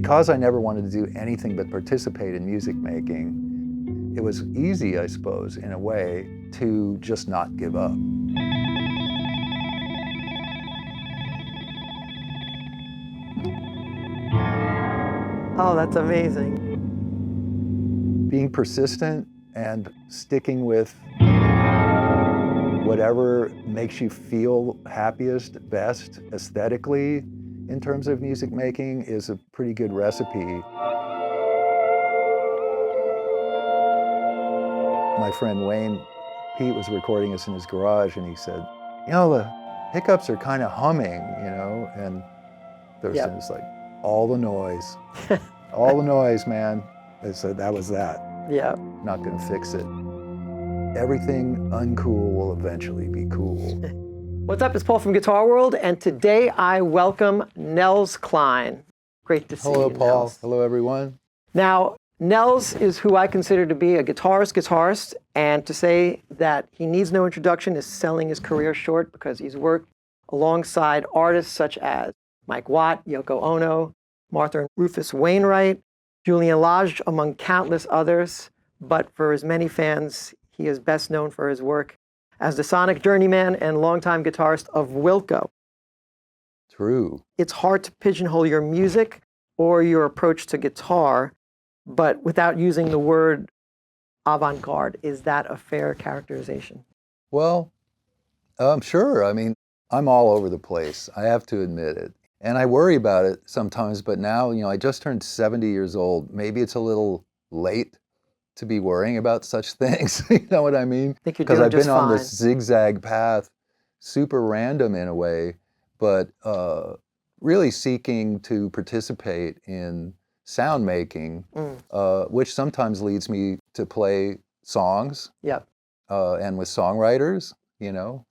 because I never wanted to do anything but participate in music making, it was easy, I suppose, in a way, to just not give up. Oh, that's amazing. Being persistent and sticking with whatever makes you feel happiest, best, aesthetically, in terms of music making is a pretty good recipe. My friend Wayne, Pete was recording us in his garage and he said, you know, the hiccups are kind of humming, you know, and Thurston was like, all the noise, all the noise, man. I said, that was that. Yeah. Not gonna fix it. Everything uncool will eventually be cool. What's up, it's Paul from Guitar World, and today I welcome Nels Cline. Great to see you, Hello, Paul. Nels. Hello, everyone. Now, Nels is who I consider to be a guitarist, and to say that he needs no introduction is selling his career short because he's worked alongside artists such as Mike Watt, Yoko Ono, Martha and Rufus Wainwright, Julian Lage, among countless others. But for his many fans, he is best known for his work as the sonic journeyman and longtime guitarist of Wilco. True. It's hard to pigeonhole your music or your approach to guitar, but without using the word avant-garde. Is that a fair characterization? Well, sure. I mean, I'm all over the place. I have to admit it. And I worry about it sometimes, but now, you know, I just turned 70 years old. Maybe it's a little late to be worrying about such things. You know what I mean? I think you're because doing I've just been on fine. this zigzag path, super random in a way, but really seeking to participate in sound making, which sometimes leads me to play songs. Yep. And with songwriters, you know,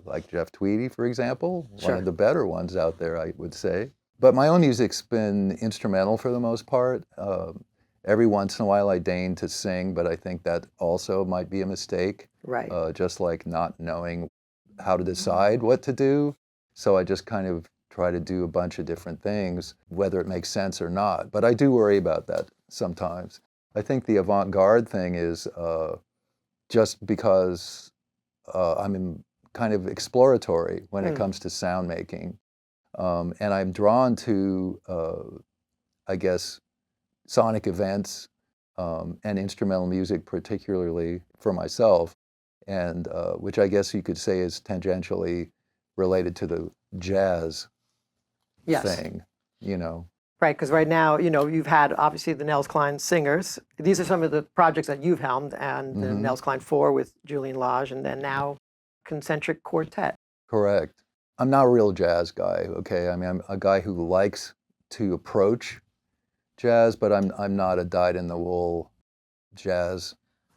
like Jeff Tweedy, for example, one of the better ones out there, I would say. But my own music's been instrumental for the most part. Every once in a while I deign to sing, but I think that also might be a mistake. Right. Just like not knowing how to decide what to do. So I just kind of try to do a bunch of different things, whether it makes sense or not. But I do worry about that sometimes. I think the avant-garde thing is just because I'm kind of exploratory when it comes to sound making. And I'm drawn to, I guess, sonic events and instrumental music, particularly for myself, and which I guess you could say is tangentially related to the jazz thing, you know. Right, because right now, you know, you've had obviously the Nels Cline Singers. These are some of the projects that you've helmed, and the Nels Cline 4 with Julian Lage, and then now Concentric Quartet. Correct. I'm not a real jazz guy, okay? I mean, I'm a guy who likes to approach jazz, but I'm not a dyed-in-the-wool jazz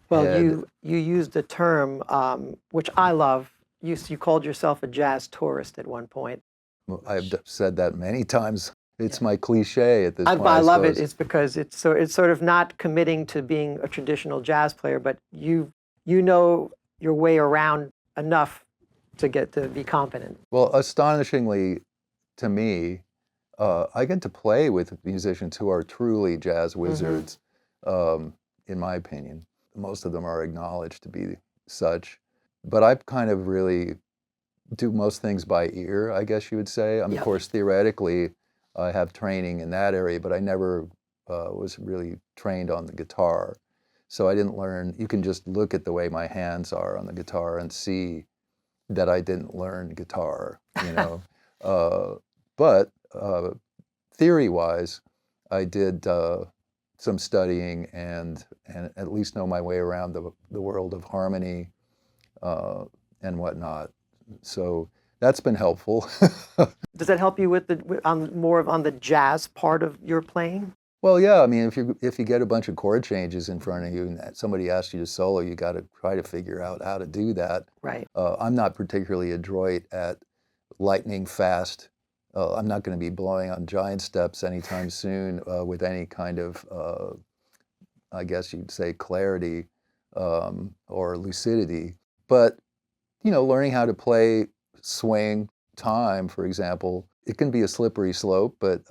Well, head. you used the term, which I love. You called yourself a jazz tourist at one point. I've said that many times. It's my cliche at this point. I love it. It's because it's sort of not committing to being a traditional jazz player, but you know your way around enough to get to be competent. Well, astonishingly, to me, I get to play with musicians who are truly jazz wizards, in my opinion. Most of them are acknowledged to be such. But I kind of really do most things by ear, I guess you would say. I mean, of course, theoretically, I have training in that area, but I never was really trained on the guitar. So I didn't learn. You can just look at the way my hands are on the guitar and see that I didn't learn guitar, you know. But theory-wise, I did some studying and at least know my way around the world of harmony and whatnot. So that's been helpful. Does that help you with more on the jazz part of your playing? Well, yeah. I mean, if you get a bunch of chord changes in front of you and somebody asks you to solo, you got to try to figure out how to do that. Right. I'm not particularly adroit at lightning fast. I'm not going to be blowing on giant steps anytime soon with any kind of, I guess you'd say, clarity or lucidity. But, you know, learning how to play swing time, for example, it can be a slippery slope, but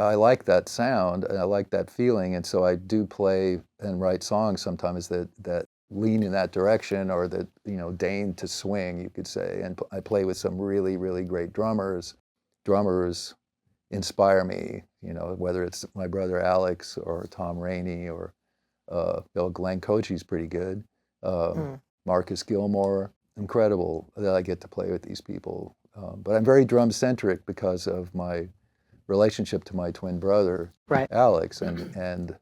I like that sound and I like that feeling, and so I do play and write songs sometimes that lean in that direction, or that, you know, deign to swing, you could say. And I play with some really, really great drummers. Drummers inspire me, you know, whether it's my brother Alex or Tom Rainey or Bill Glenn Cochie's pretty good. Marcus Gilmore, incredible that I get to play with these people. But I'm very drum centric because of my relationship to my twin brother, Right. Alex, and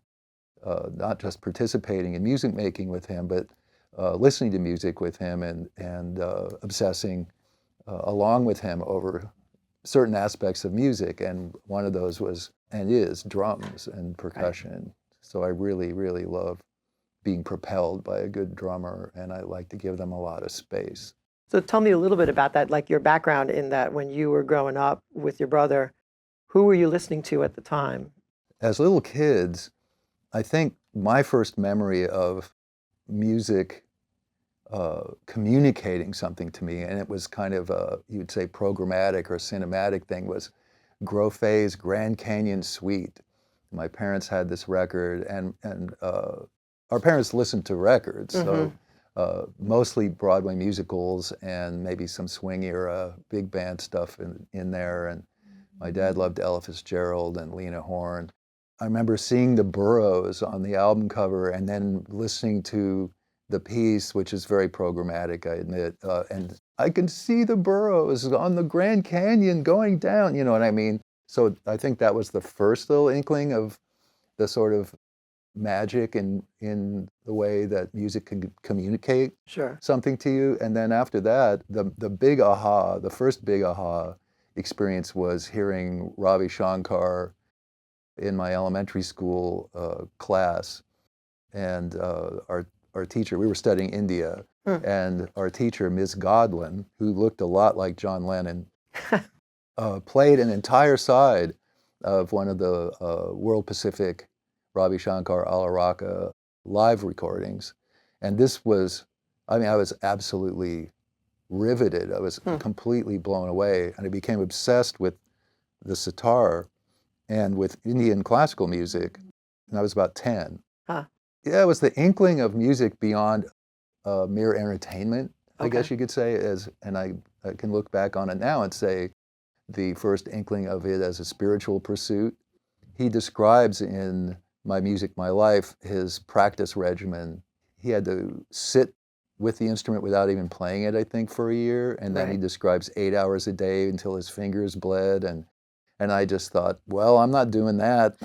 not just participating in music making with him, but listening to music with him and obsessing along with him over certain aspects of music. And one of those was and is drums and percussion. Right. So I really, really love being propelled by a good drummer, and I like to give them a lot of space. So tell me a little bit about that, like your background in that when you were growing up with your brother, who were you listening to at the time? As little kids, I think my first memory of music communicating something to me, and it was kind of a, you'd say, programmatic or cinematic thing, was Grofe's Grand Canyon Suite. My parents had this record, and our parents listened to records, so mostly Broadway musicals and maybe some swing era big band stuff in there. And my dad loved Ella Fitzgerald and Lena Horne. I remember seeing the Burros on the album cover and then listening to the piece, which is very programmatic, I admit, and I can see the Burros on the Grand Canyon going down, you know what I mean? So I think that was the first little inkling of the sort of magic in the way that music can communicate something to you. And then after that, the big aha, the first big aha experience was hearing Ravi Shankar in my elementary school class. And our teacher, we were studying India, and our teacher, Ms. Godwin, who looked a lot like John Lennon, played an entire side of one of the World Pacific Ravi Shankar Ala Raka live recordings. And this was, I mean, I was absolutely riveted. I was completely blown away. And I became obsessed with the sitar and with Indian classical music. And I was about 10. Yeah, it was the inkling of music beyond mere entertainment, I guess you could say. And I can look back on it now and say the first inkling of it as a spiritual pursuit. He describes in My Music, My Life his practice regimen. He had to sit with the instrument without even playing it, I think, for a year. And then he describes 8 hours a day until his fingers bled. And I just thought, well, I'm not doing that.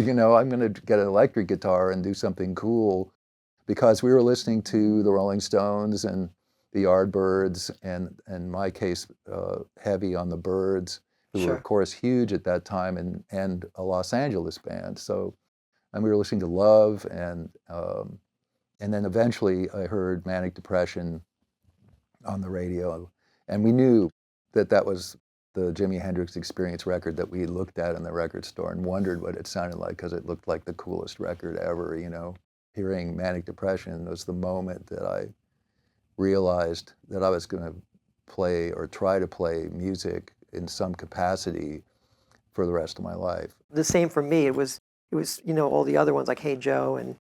You know, I'm going to get an electric guitar and do something cool, because we were listening to the Rolling Stones and the Yardbirds, and in my case, heavy on the Byrds, who were, of course, huge at that time, and a Los Angeles band. So, and we were listening to Love, and then eventually I heard Manic Depression on the radio, and we knew that that was the Jimi Hendrix Experience record that we looked at in the record store and wondered what it sounded like, because it looked like the coolest record ever, you know. Hearing Manic Depression was the moment that I realized that I was going to play or try to play music in some capacity for the rest of my life. The same for me. It was, you know, all the other ones like Hey Joe and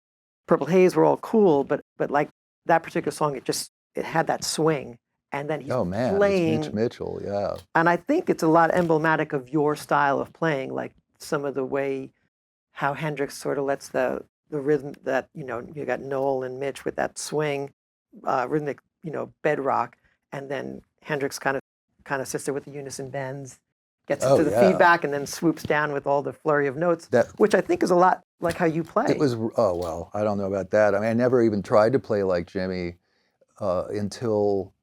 Purple Haze were all cool, but like that particular song, it had that swing. And then he's playing. It's Mitch Mitchell, yeah. And I think it's a lot emblematic of your style of playing, like some of the way how Hendrix sort of lets the rhythm that, you know, you got Noel and Mitch with that swing, rhythmic, you know, bedrock, and then Hendrix kind of sits there with the unison bends, gets into the feedback, and then swoops down with all the flurry of notes, which I think is a lot like how you play. It was, oh, well, I don't know about that. I mean, I never even tried to play like Jimmy until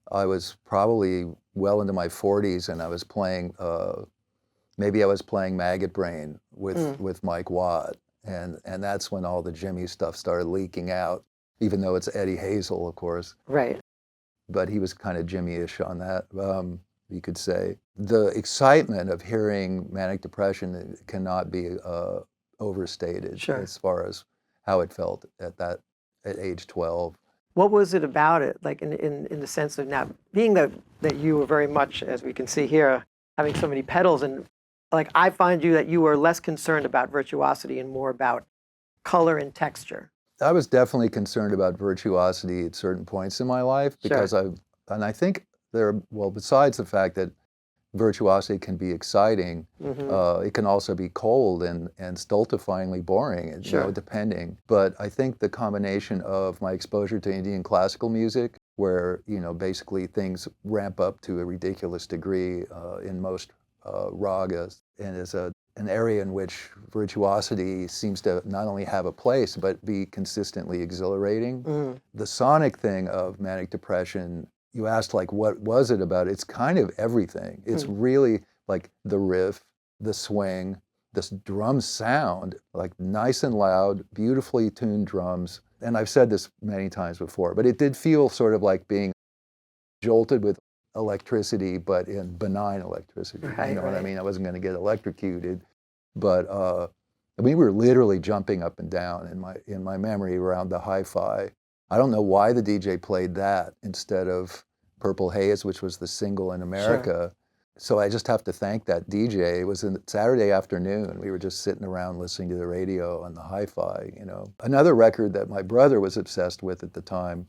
I was probably well into my 40s, and I was playing, maybe I was playing Maggot Brain with Mike Watt, and that's when all the Jimmy stuff started leaking out, even though it's Eddie Hazel, of course. Right. But he was kind of Jimmy-ish on that, you could say. The excitement of hearing Manic Depression cannot be overstated as far as how it felt at age 12. What was it about it, like in the sense of now, being that you were very much, as we can see here, having so many pedals, and like I find you that you were less concerned about virtuosity and more about color and texture. I was definitely concerned about virtuosity at certain points in my life because Sure. I think well, besides the fact that virtuosity can be exciting, it can also be cold and stultifyingly boring, you know, Sure. depending. But I think the combination of my exposure to Indian classical music, where, you know, basically things ramp up to a ridiculous degree in most ragas, and is an area in which virtuosity seems to not only have a place, but be consistently exhilarating. The sonic thing of manic depression, you asked, like, what was it about? It's kind of everything. It's really like the riff, the swing, this drum sound, like nice and loud, beautifully tuned drums. And I've said this many times before, but it did feel sort of like being jolted with electricity, but in benign electricity. Right, you know what I right. mean? I wasn't going to get electrocuted, but we were literally jumping up and down in my memory around the hi-fi. I don't know why the DJ played that instead of Purple Haze, which was the single in America. So I just have to thank that DJ. It was a Saturday afternoon. We were just sitting around listening to the radio on the hi-fi, you know. Another record that my brother was obsessed with at the time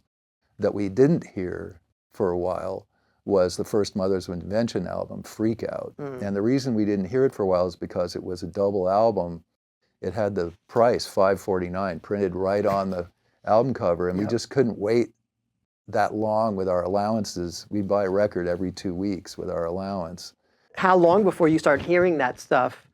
that we didn't hear for a while was the first Mothers of Invention album, Freak Out. And the reason we didn't hear it for a while is because it was a double album. It had the price, $5.49, printed right on the album cover, and we just couldn't wait that long with our allowances. We'd buy a record every 2 weeks with our allowance. How long before you start hearing that stuff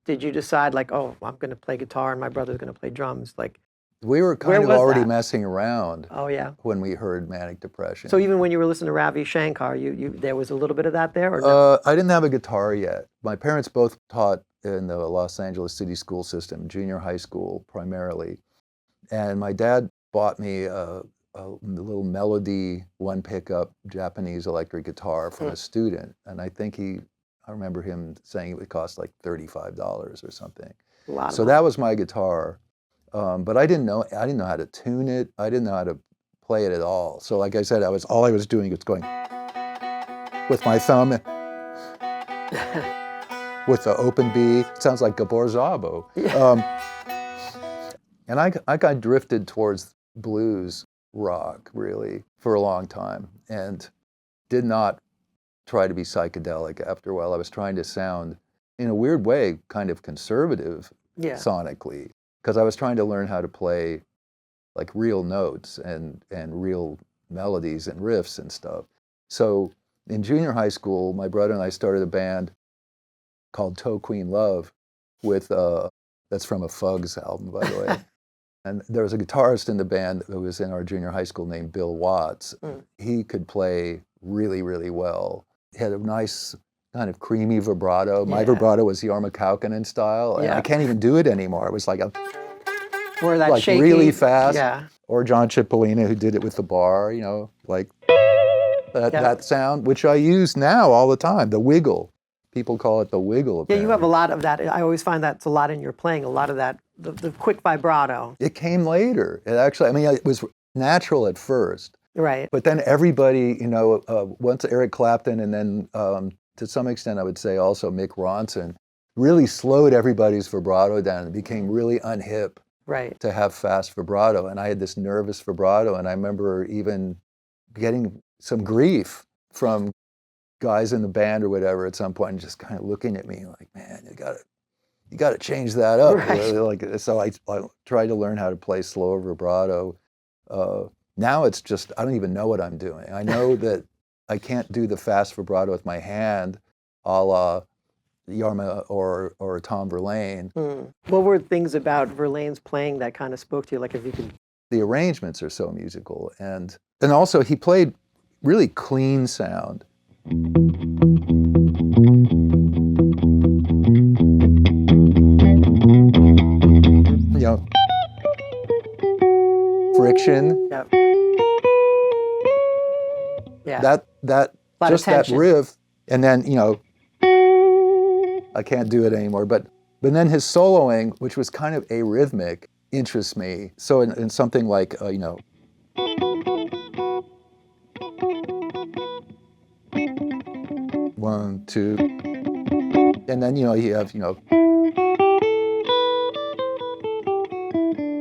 did you decide, like, oh, I'm going to play guitar and my brother's going to play drums? Like, We were Where kind of was already that? messing around oh yeah. when we heard Manic Depression. So even when you were listening to Ravi Shankar, you there was a little bit of that there, or no? I didn't have a guitar yet. My parents both taught in the Los Angeles City school system, junior high school primarily. And my dad bought me a little Melody one pickup Japanese electric guitar from a student. And I remember him saying it would cost like $35 or something. A lot of So that was my guitar. But I didn't know how to tune it. I didn't know how to play it at all. So like I said, all I was doing was going with my thumb with the open B. It sounds like Gabor Szabo. And I kind of drifted towards blues rock, really, for a long time, and did not try to be psychedelic after a while. I was trying to sound, in a weird way, kind of conservative sonically, because I was trying to learn how to play like real notes and real melodies and riffs and stuff. So in junior high school, my brother and I started a band called Toe Queen Love with, that's from a Fugs album, by the way. And there was a guitarist in the band who was in our junior high school named Bill Watts. He could play really, really well. He had a nice kind of creamy vibrato. My vibrato was Jorma Kaukonen style. And I can't even do it anymore. It was like or that like shaky, really fast. Yeah. Or John Cipollina, who did it with the bar, you know, like that sound, which I use now all the time, the wiggle. People call it the wiggle. Yeah, you have a lot of that. I always find that's a lot in your playing, a lot of that, the quick vibrato. It came later. It actually, I mean, it was natural at first. Right. But then everybody, you know, once Eric Clapton and then to some extent I would say also Mick Ronson, really slowed everybody's vibrato down. It became really unhip to have fast vibrato. And I had this nervous vibrato, and I remember even getting some grief from guys in the band or whatever at some point, and just kind of looking at me like, man, you got to change that up. Right. Like, so I tried to learn how to play slower vibrato. Now it's just, I don't even know what I'm doing. I know that I can't do the fast vibrato with my hand, a la Jorma or Tom Verlaine. What were things about Verlaine's playing that kind of spoke to you? Like, if you could. The arrangements are so musical, and also he played really clean sound. You know, friction. Yep. Yeah. That just that riff, and then, you know, I can't do it anymore. But then his soloing, which was kind of arrhythmic, interests me. So in something like, you know, one, two, And then, you have,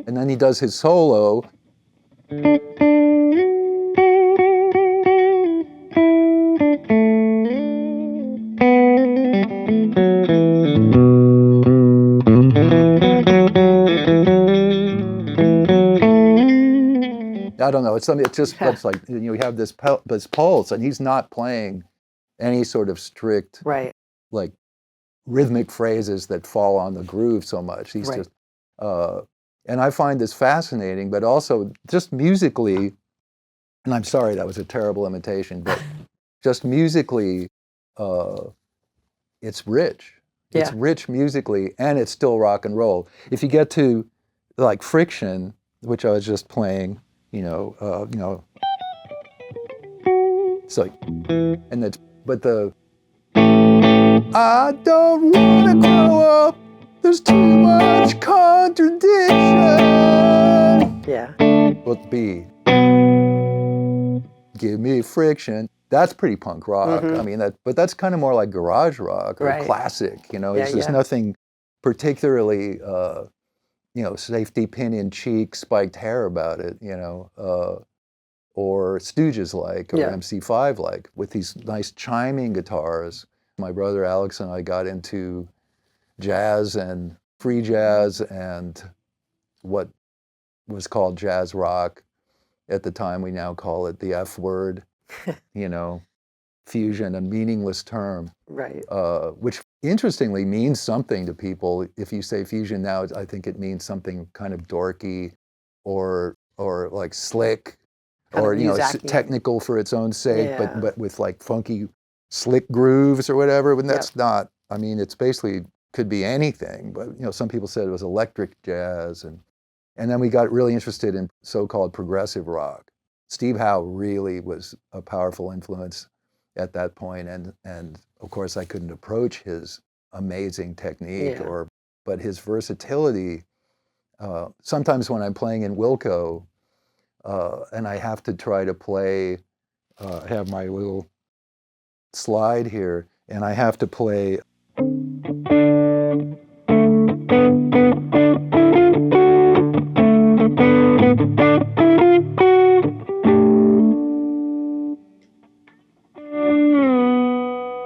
and then he does his solo. I don't know. It's something. It's just. It's like you have this pulse, and he's not playing any sort of strict, like rhythmic phrases that fall on the groove so much. He's just. And I find this fascinating, but also just musically. And I'm sorry, that was a terrible imitation, but just musically, it's rich. It's rich musically, and it's still rock and roll. If you get to like Friction, which I was just playing. It's like, and it's, but the, I don't want to grow up, there's too much contradiction. Yeah. But B, give me friction. That's pretty punk rock. I mean, but that's kind of more like garage rock or classic, There's nothing particularly, safety pin in cheek, spiked hair about it, or Stooges like, or MC5 like, with these nice chiming guitars. My brother Alex and I got into jazz and free jazz and what was called jazz rock at the time. We now call it the F word, fusion, a meaningless term, which interestingly means something to people. If you say fusion now, I think it means something kind of dorky or like slick, or technical for its own sake, but with like funky slick grooves or whatever. But that's not. I mean, it's basically could be anything. But some people said it was electric jazz, and then we got really interested in so-called progressive rock. Steve Howe really was a powerful influence at that point, and of course I couldn't approach his amazing technique but his versatility. Sometimes when I'm playing in Wilco and I have to try to play, I have my little slide here, and I have to play.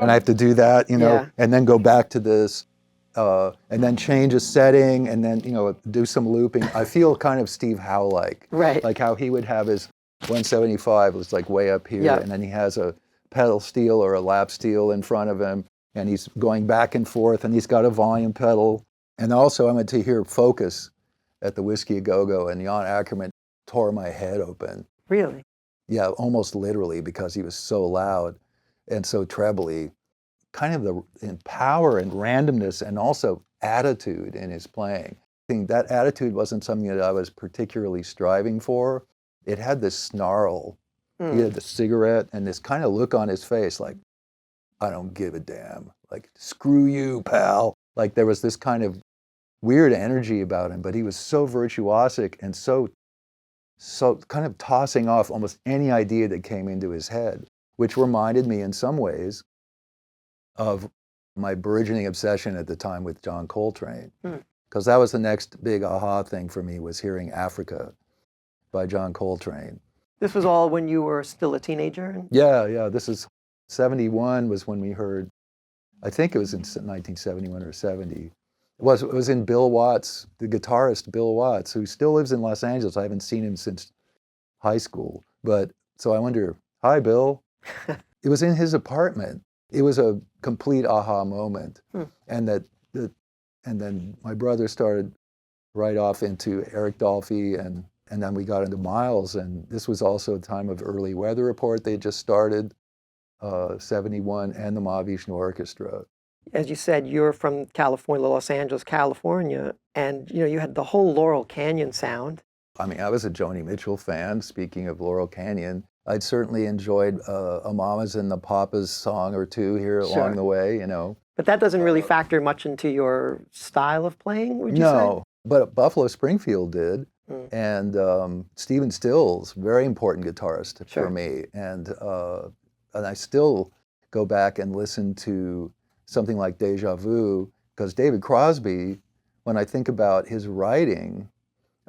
And I have to do that, and then go back to this, and then change a setting, and then, do some looping. I feel kind of Steve Howe-like. Like how he would have his 175 was like way up here, and then he has a pedal steel or a lap steel in front of him, and he's going back and forth, and he's got a volume pedal. And also I went to hear Focus at the Whiskey A Go-Go, and Jan Ackerman tore my head open. Really? Yeah, almost literally, because he was so loud and so trebly. Kind of the power and randomness and also attitude in his playing. I think that attitude wasn't something that I was particularly striving for. It had this snarl. He had the cigarette and this kind of look on his face like, I don't give a damn. Like, screw you, pal. Like, there was this kind of weird energy about him, but he was so virtuosic and so kind of tossing off almost any idea that came into his head, which reminded me in some ways of my burgeoning obsession at the time with John Coltrane. Because that was the next big aha thing for me, was hearing Africa by John Coltrane. This was all when you were still a teenager? Yeah. This is 71 was when we heard, I think it was in 1971 or 70. It was in Bill Watts, the guitarist Bill Watts, who still lives in Los Angeles. I haven't seen him since high school. But so I wonder, hi, Bill. It was in his apartment. It was a complete aha moment. And then my brother started right off into Eric Dolphy, and then we got into Miles, and this was also a time of Early Weather Report. They just started, 71, and the Mahavishnu Orchestra. As you said, you're from California, Los Angeles, California, and you had the whole Laurel Canyon sound. I mean, I was a Joni Mitchell fan. Speaking of Laurel Canyon, I'd certainly enjoyed a Mamas and the Papas song or two here along the way, But that doesn't really factor much into your style of playing, would you say? No, but Buffalo Springfield did. And Stephen Stills, very important guitarist for me. And I still go back and listen to something like Deja Vu, because David Crosby, when I think about his writing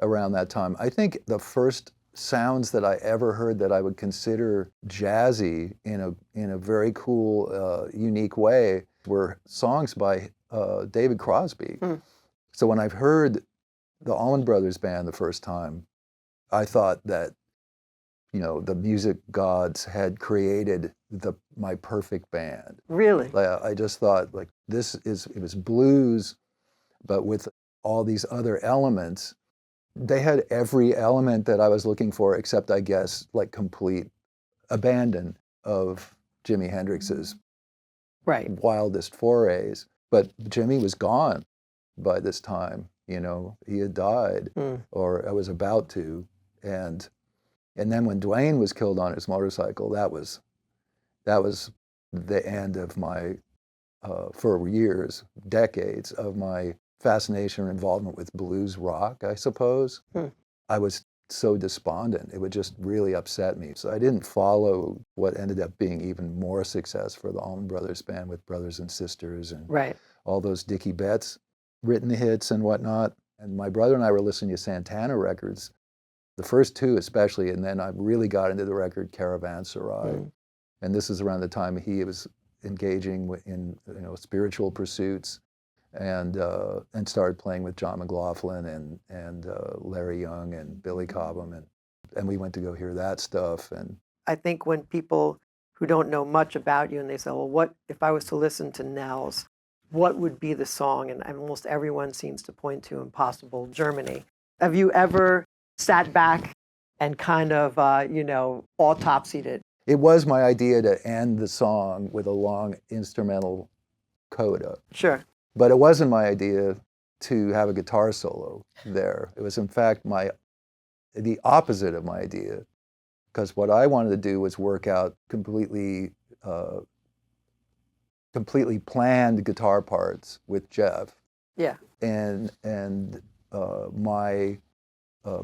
around that time, I think the first sounds that I ever heard that I would consider jazzy in a very cool, unique way were songs by David Crosby. So when I've heard the Allman Brothers Band the first time, I thought that, you know, the music gods had created my perfect band. Really? I just thought, like, it was blues, but with all these other elements. They had every element that I was looking for, except, I guess, like complete abandon of Jimi Hendrix's wildest forays. But Jimmy was gone by this time, you know, he had died, or I was about to. And then when Dwayne was killed on his motorcycle, that was the end of my, for years, decades of my fascination or involvement with blues rock, I suppose. I was so despondent. It would just really upset me. So I didn't follow what ended up being even more success for the Allman Brothers Band with Brothers and Sisters and all those Dickie Betts written hits and whatnot. And my brother and I were listening to Santana records, the first two especially, and then I really got into the record Caravanserai. And this is around the time he was engaging in, you know, spiritual pursuits, and started playing with John McLaughlin and Larry Young and Billy Cobham, and we went to go hear that stuff. And I think when people who don't know much about you and they say, well, what if I was to listen to Nels, what would be the song? And almost everyone seems to point to Impossible Germany. Have you ever sat back and kind of, you know, autopsied it? It was my idea to end the song with a long instrumental coda. Sure. But it wasn't my idea to have a guitar solo there. It was, in fact, the opposite of my idea, because what I wanted to do was work out completely planned guitar parts with Jeff. Yeah. And my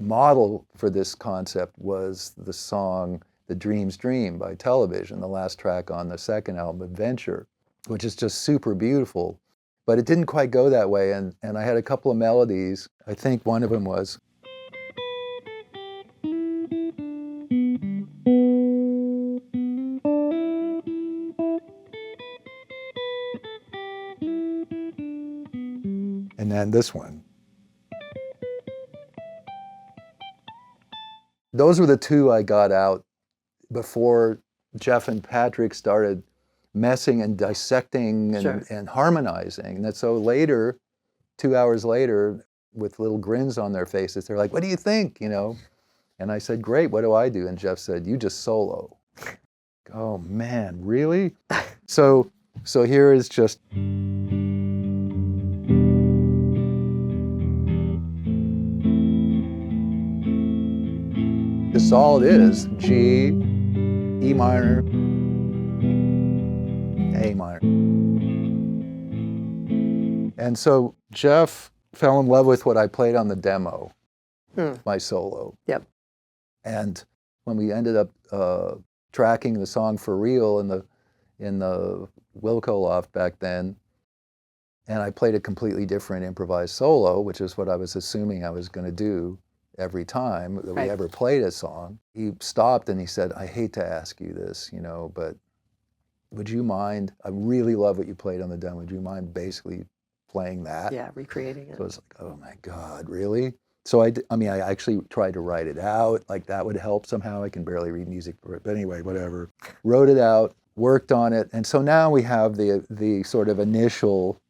model for this concept was the song "The Dream's Dream" by Television, the last track on the second album, Adventure, which is just super beautiful. But it didn't quite go that way, and I had a couple of melodies. I think one of them was, and then this one. Those were the two I got out before Jeff and Patrick started messing and dissecting and harmonizing. And so later, 2 hours later, with little grins on their faces, they're like, "What do you think?" You know? And I said, "Great, what do I do?" And Jeff said, "You just solo." Oh man, really? So here is just. This is all it is: G, E minor, A minor. And so Jeff fell in love with what I played on the demo, my solo. Yep. And when we ended up tracking the song for real in the Wilco loft back then, and I played a completely different improvised solo, which is what I was assuming I was going to do every time that we ever played a song. He stopped and he said, "I hate to ask you this, you know, but would you mind, I really love what you played on the demo, would you mind basically playing that?" Yeah, recreating it. So I was like, oh my God, really? So I actually tried to write it out, like that would help somehow. I can barely read music for it, but anyway, whatever. Wrote it out, worked on it, and so now we have the sort of initial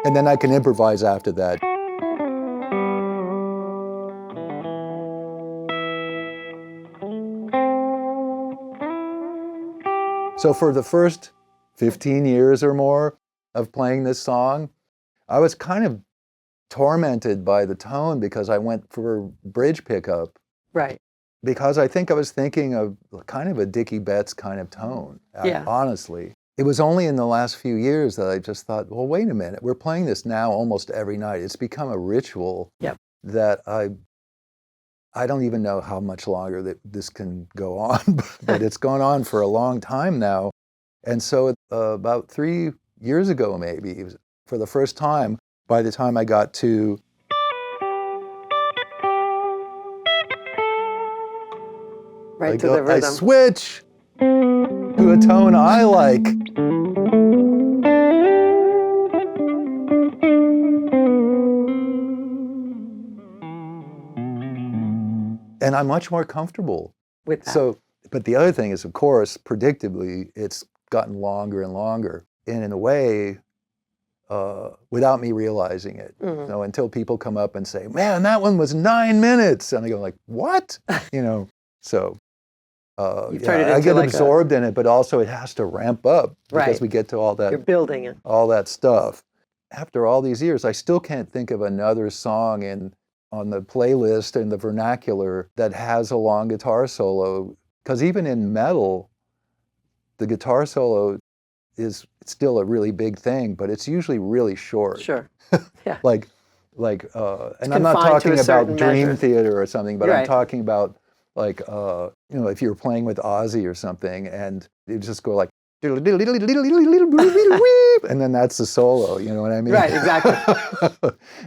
and then I can improvise after that. So for the first 15 years or more of playing this song, I was kind of tormented by the tone because I went for bridge pickup. Right. Because I think I was thinking of kind of a Dickie Betts kind of tone, Yeah. honestly. It was only in the last few years that I just thought, well, wait a minute, we're playing this now almost every night. It's become a ritual that I don't even know how much longer that this can go on, but it's gone on for a long time now. And so about 3 years ago, maybe, it was for the first time, by the time I got to Right to the rhythm. I switch to a tone I like. And I'm much more comfortable with that. So, but the other thing is, of course, predictably, it's gotten longer and longer. And in a way, without me realizing it. Mm-hmm. You know, until people come up and say, man, that one was 9 minutes. And I go like, what? You know, so I get like absorbed in it, but also it has to ramp up because Right. we get to all that. You're building it. All that stuff. After all these years, I still can't think of another song on the playlist in the vernacular that has a long guitar solo. Because even in metal, the guitar solo is still a really big thing, but it's usually really short. Sure. Yeah. And I'm not talking about Dream Theater or something, but Right. I'm talking about like, if you're playing with Ozzy or something, and you just go like, and then that's the solo, you know what I mean? Right, exactly.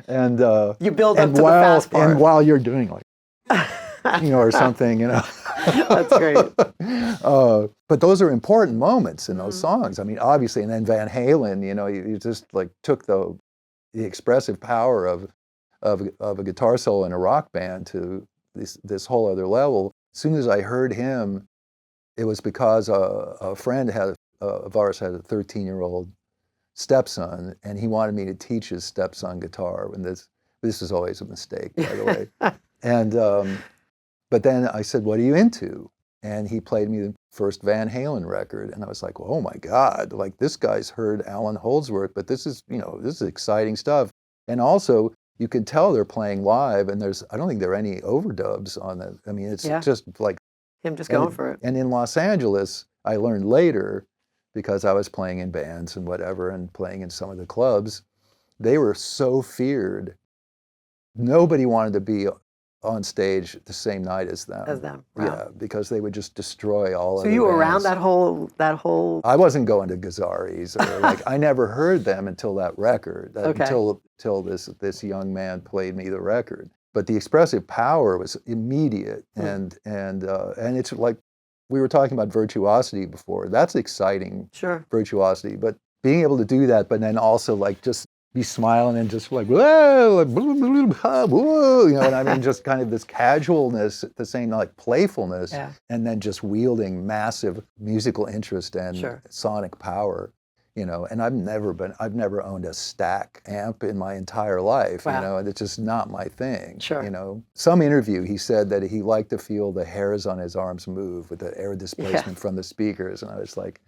And you build up to the fast part. And while you're doing like, or something, That's great. But those are important moments in those songs. I mean, obviously, and then Van Halen, you just like took the expressive power of a guitar solo in a rock band to this whole other level. As soon as I heard him, it was because a friend of ours had a 13-year-old stepson, and he wanted me to teach his stepson guitar. And this is always a mistake, by the way. And but then I said, "What are you into?" And he played me the first Van Halen record, and I was like, well, "Oh my God! Like this guy's heard Alan Holdsworth, but this is exciting stuff." And also, you can tell they're playing live, and I don't think there are any overdubs on it. I mean, it's just like him just going for it. And in Los Angeles, I learned later, because I was playing in bands and whatever, and playing in some of the clubs, they were so feared. Nobody wanted to be on stage the same night as them. Wow. Yeah, because they would just destroy all of So you were around that whole I wasn't going to Gazzarri's, or like I never heard them until that record. Until this young man played me the record. But the expressive power was immediate, and it's like we were talking about virtuosity before. That's exciting. Sure. Virtuosity, but being able to do that, but then also like just be smiling and just like, whoa, like, whoa, and I mean, just kind of this casualness, at the same like playfulness, and then just wielding massive musical interest and sonic power, and I've never owned a stack amp in my entire life, and it's just not my thing. Sure. Some interview, he said that he liked to feel the hairs on his arms move with the air displacement from the speakers, and I was like,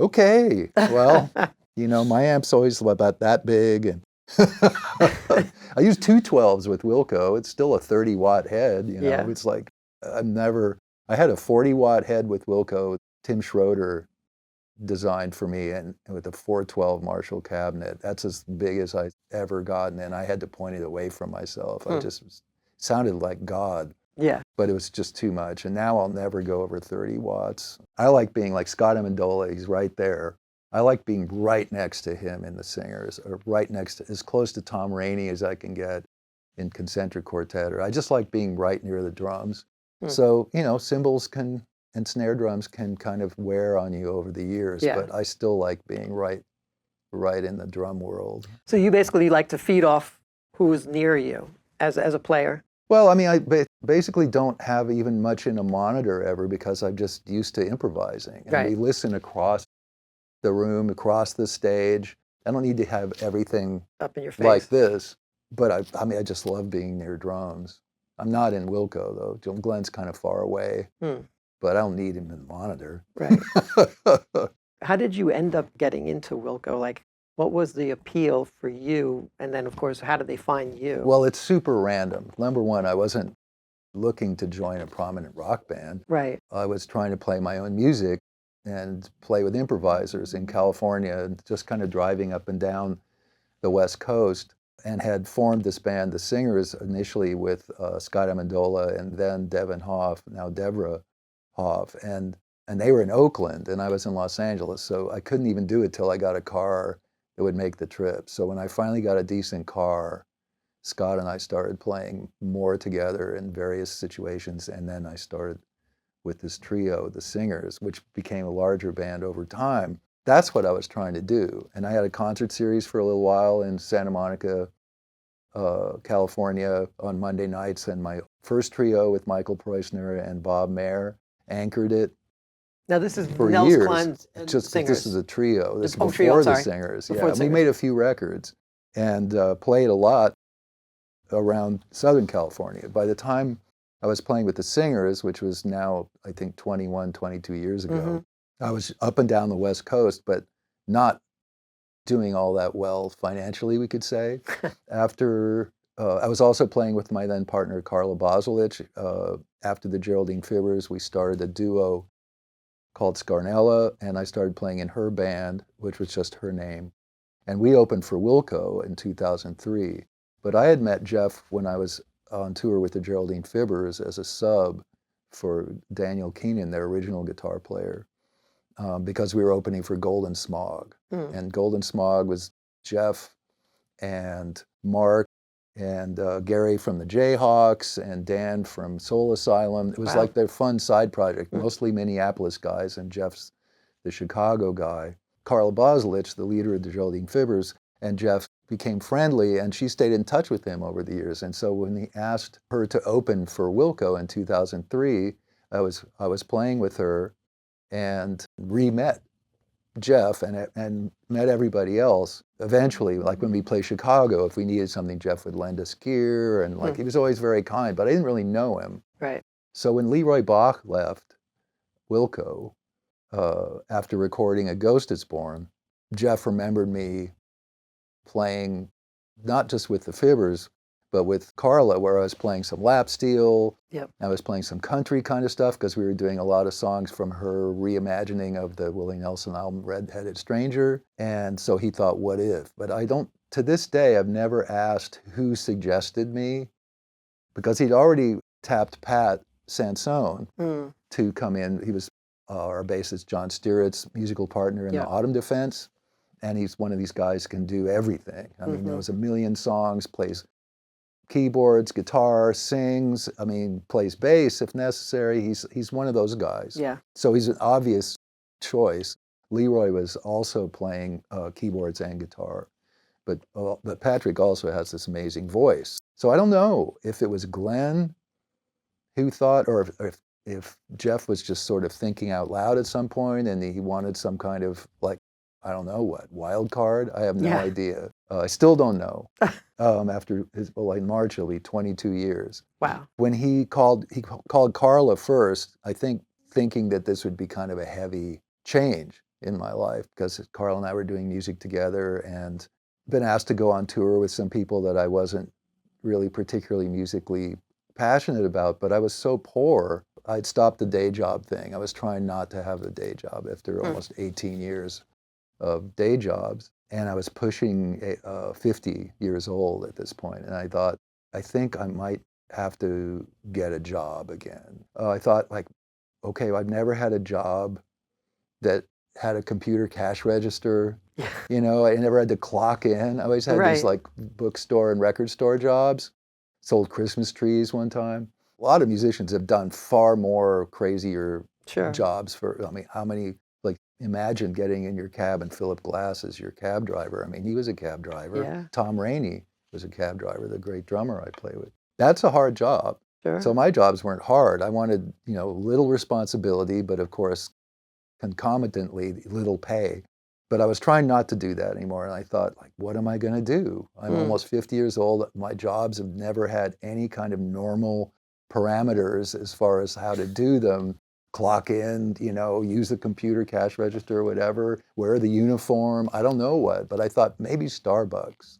okay, well, my amp's always about that big, and I use 212s with Wilco. It's still a 30-watt head, It's like, I had a 40-watt head with Wilco, Tim Schroeder designed for me, and with a 412 Marshall cabinet. That's as big as I've ever gotten, and I had to point it away from myself. I just sounded like God. Yeah. But it was just too much, and now I'll never go over 30 watts. I like being like Scott Amendola, he's right there. I like being right next to him in the singers, or right next to, as close to Tom Rainey as I can get in Concentric Quartet, or I just like being right near the drums. So, cymbals and snare drums can kind of wear on you over the years, but I still like being right in the drum world. So you basically like to feed off who's near you as a player? Well, I mean, I basically don't have even much in a monitor ever, because I'm just used to improvising. And we listen across the room, across the stage. I don't need to have everything up in your face like this, but I just love being near drums. I'm not in Wilco, though. Glenn's kind of far away. but I don't need him in the monitor. Right. How did you end up getting into Wilco? Like, what was the appeal for you? And then, of course, how did they find you? Well, it's super random. Number one, I wasn't looking to join a prominent rock band. Right. I was trying to play my own music and play with improvisers in California, and just kind of driving up and down the West Coast, and had formed this band, The Singers, initially with Scott Amendola and then Devin Hoff, now Deborah Hoff. And they were in Oakland and I was in Los Angeles, so I couldn't even do it till I got a car that would make the trip. So when I finally got a decent car, Scott and I started playing more together in various situations, and then I started with this trio, The Singers, which became a larger band over time. That's what I was trying to do. And I had a concert series for a little while in Santa Monica, California on Monday nights, and my first trio with Michael Preussner and Bob Mayer anchored it. Now this is for Nels years. Cline and Just Singers. This is a trio. This is Oh, before trio, the sorry. Singers. Before Yeah, the we Singers. made a few records and played a lot around Southern California. By the time I was playing with the Singers, which was now, I think, 21, 22 years ago, I was up and down the West Coast, but not doing all that well financially, we could say. After, I was also playing with my then partner, Carla Bozulich. After the Geraldine Fibbers, we started a duo called Scarnella, and I started playing in her band, which was just her name. And we opened for Wilco in 2003. But I had met Jeff when I was on tour with the Geraldine Fibbers as a sub for Daniel Keenan, their original guitar player, because we were opening for Golden Smog. And Golden Smog was Jeff and Mark and Gary from the Jayhawks and Dan from Soul Asylum. It was like their fun side project, mostly Minneapolis guys, and Jeff's the Chicago guy. Carla Bozulich, the leader of the Geraldine Fibbers, and Jeff became friendly, and she stayed in touch with him over the years. And so when he asked her to open for Wilco in 2003, I was playing with her and re-met Jeff and met everybody else. Eventually, like when we play Chicago, if we needed something, Jeff would lend us gear, and like he was always very kind, but I didn't really know him. Right. So when Leroy Bach left Wilco, after recording A Ghost Is Born, Jeff remembered me playing not just with the Fibbers, but with Carla, where I was playing some lap steel. Yep. I was playing some country kind of stuff because we were doing a lot of songs from her reimagining of the Willie Nelson album, Red-Headed Stranger. And so he thought, what if? But to this day, I've never asked who suggested me, because he'd already tapped Pat Sansone to come in. He was our bassist, John Steerett's musical partner in the Autumn Defense. And he's one of these guys who can do everything. I mean, knows a million songs, plays keyboards, guitar, sings, plays bass if necessary. He's one of those guys. Yeah. So he's an obvious choice. Leroy was also playing keyboards and guitar, but Patrick also has this amazing voice. So I don't know if it was Glenn who thought, or if Jeff was just sort of thinking out loud at some point and he wanted some kind of, like, I don't know what, wild card? I have no idea. I still don't know. After in March, it'll be 22 years. Wow. When he called Carla first, I think thinking that this would be kind of a heavy change in my life, because Carla and I were doing music together and been asked to go on tour with some people that I wasn't really particularly musically passionate about, but I was so poor, I'd stopped the day job thing. I was trying not to have a day job after almost 18 years of day jobs, and I was pushing 50 years old at this point, and I thought, I think I might have to get a job again. I thought, like, okay, I've never had a job that had a computer cash register. I never had to clock in. I always had these like bookstore and record store jobs. Sold Christmas trees one time. A lot of musicians have done far more crazier jobs how many, like, imagine getting in your cab and Philip Glass is your cab driver. He was a cab driver. Yeah. Tom Rainey was a cab driver, the great drummer I play with. That's a hard job. Sure. So my jobs weren't hard. I wanted, little responsibility, but of course, concomitantly, little pay. But I was trying not to do that anymore. And I thought, like, what am I going to do? I'm almost 50 years old. My jobs have never had any kind of normal parameters as far as how to do them. clock in, use the computer cash register or whatever, wear the uniform, I don't know what, but I thought maybe Starbucks,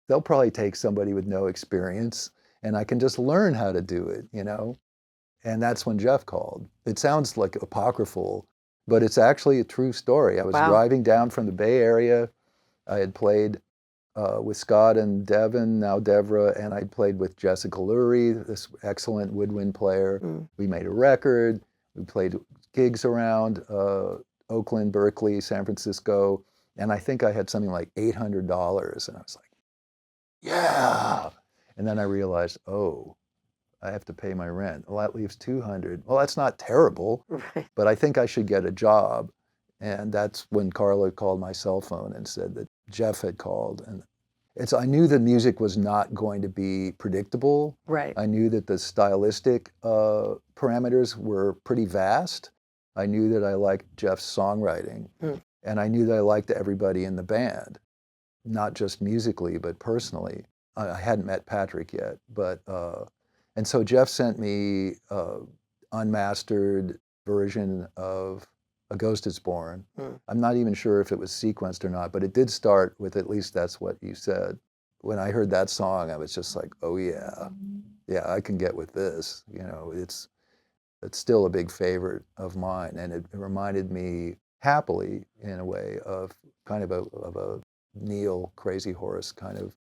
they'll probably take somebody with no experience and I can just learn how to do it, And that's when Jeff called. It sounds like apocryphal, but it's actually a true story. I was driving down from the Bay Area. I had played with Scott and Devin, now Devra, and I played with Jessica Lurie, this excellent woodwind player. We made a record. We played gigs around Oakland, Berkeley, San Francisco, and I think I had something like $800, and I was like, yeah! And then I realized, I have to pay my rent. Well, that leaves $200. Well, that's not terrible, but I think I should get a job. And that's when Carla called my cell phone and said that Jeff had called. And I knew the music was not going to be predictable. Right. I knew that the stylistic parameters were pretty vast. I knew that I liked Jeff's songwriting. And I knew that I liked everybody in the band, not just musically, but personally. I hadn't met Patrick yet, but, and so Jeff sent me an unmastered version of A Ghost Is Born. I'm not even sure if it was sequenced or not, but it did start with, at least that's what you said. When I heard that song, I was just like, oh yeah, I can get with this. It's still a big favorite of mine. And it reminded me happily, in a way, of kind of a Neil Crazy Horse kind of.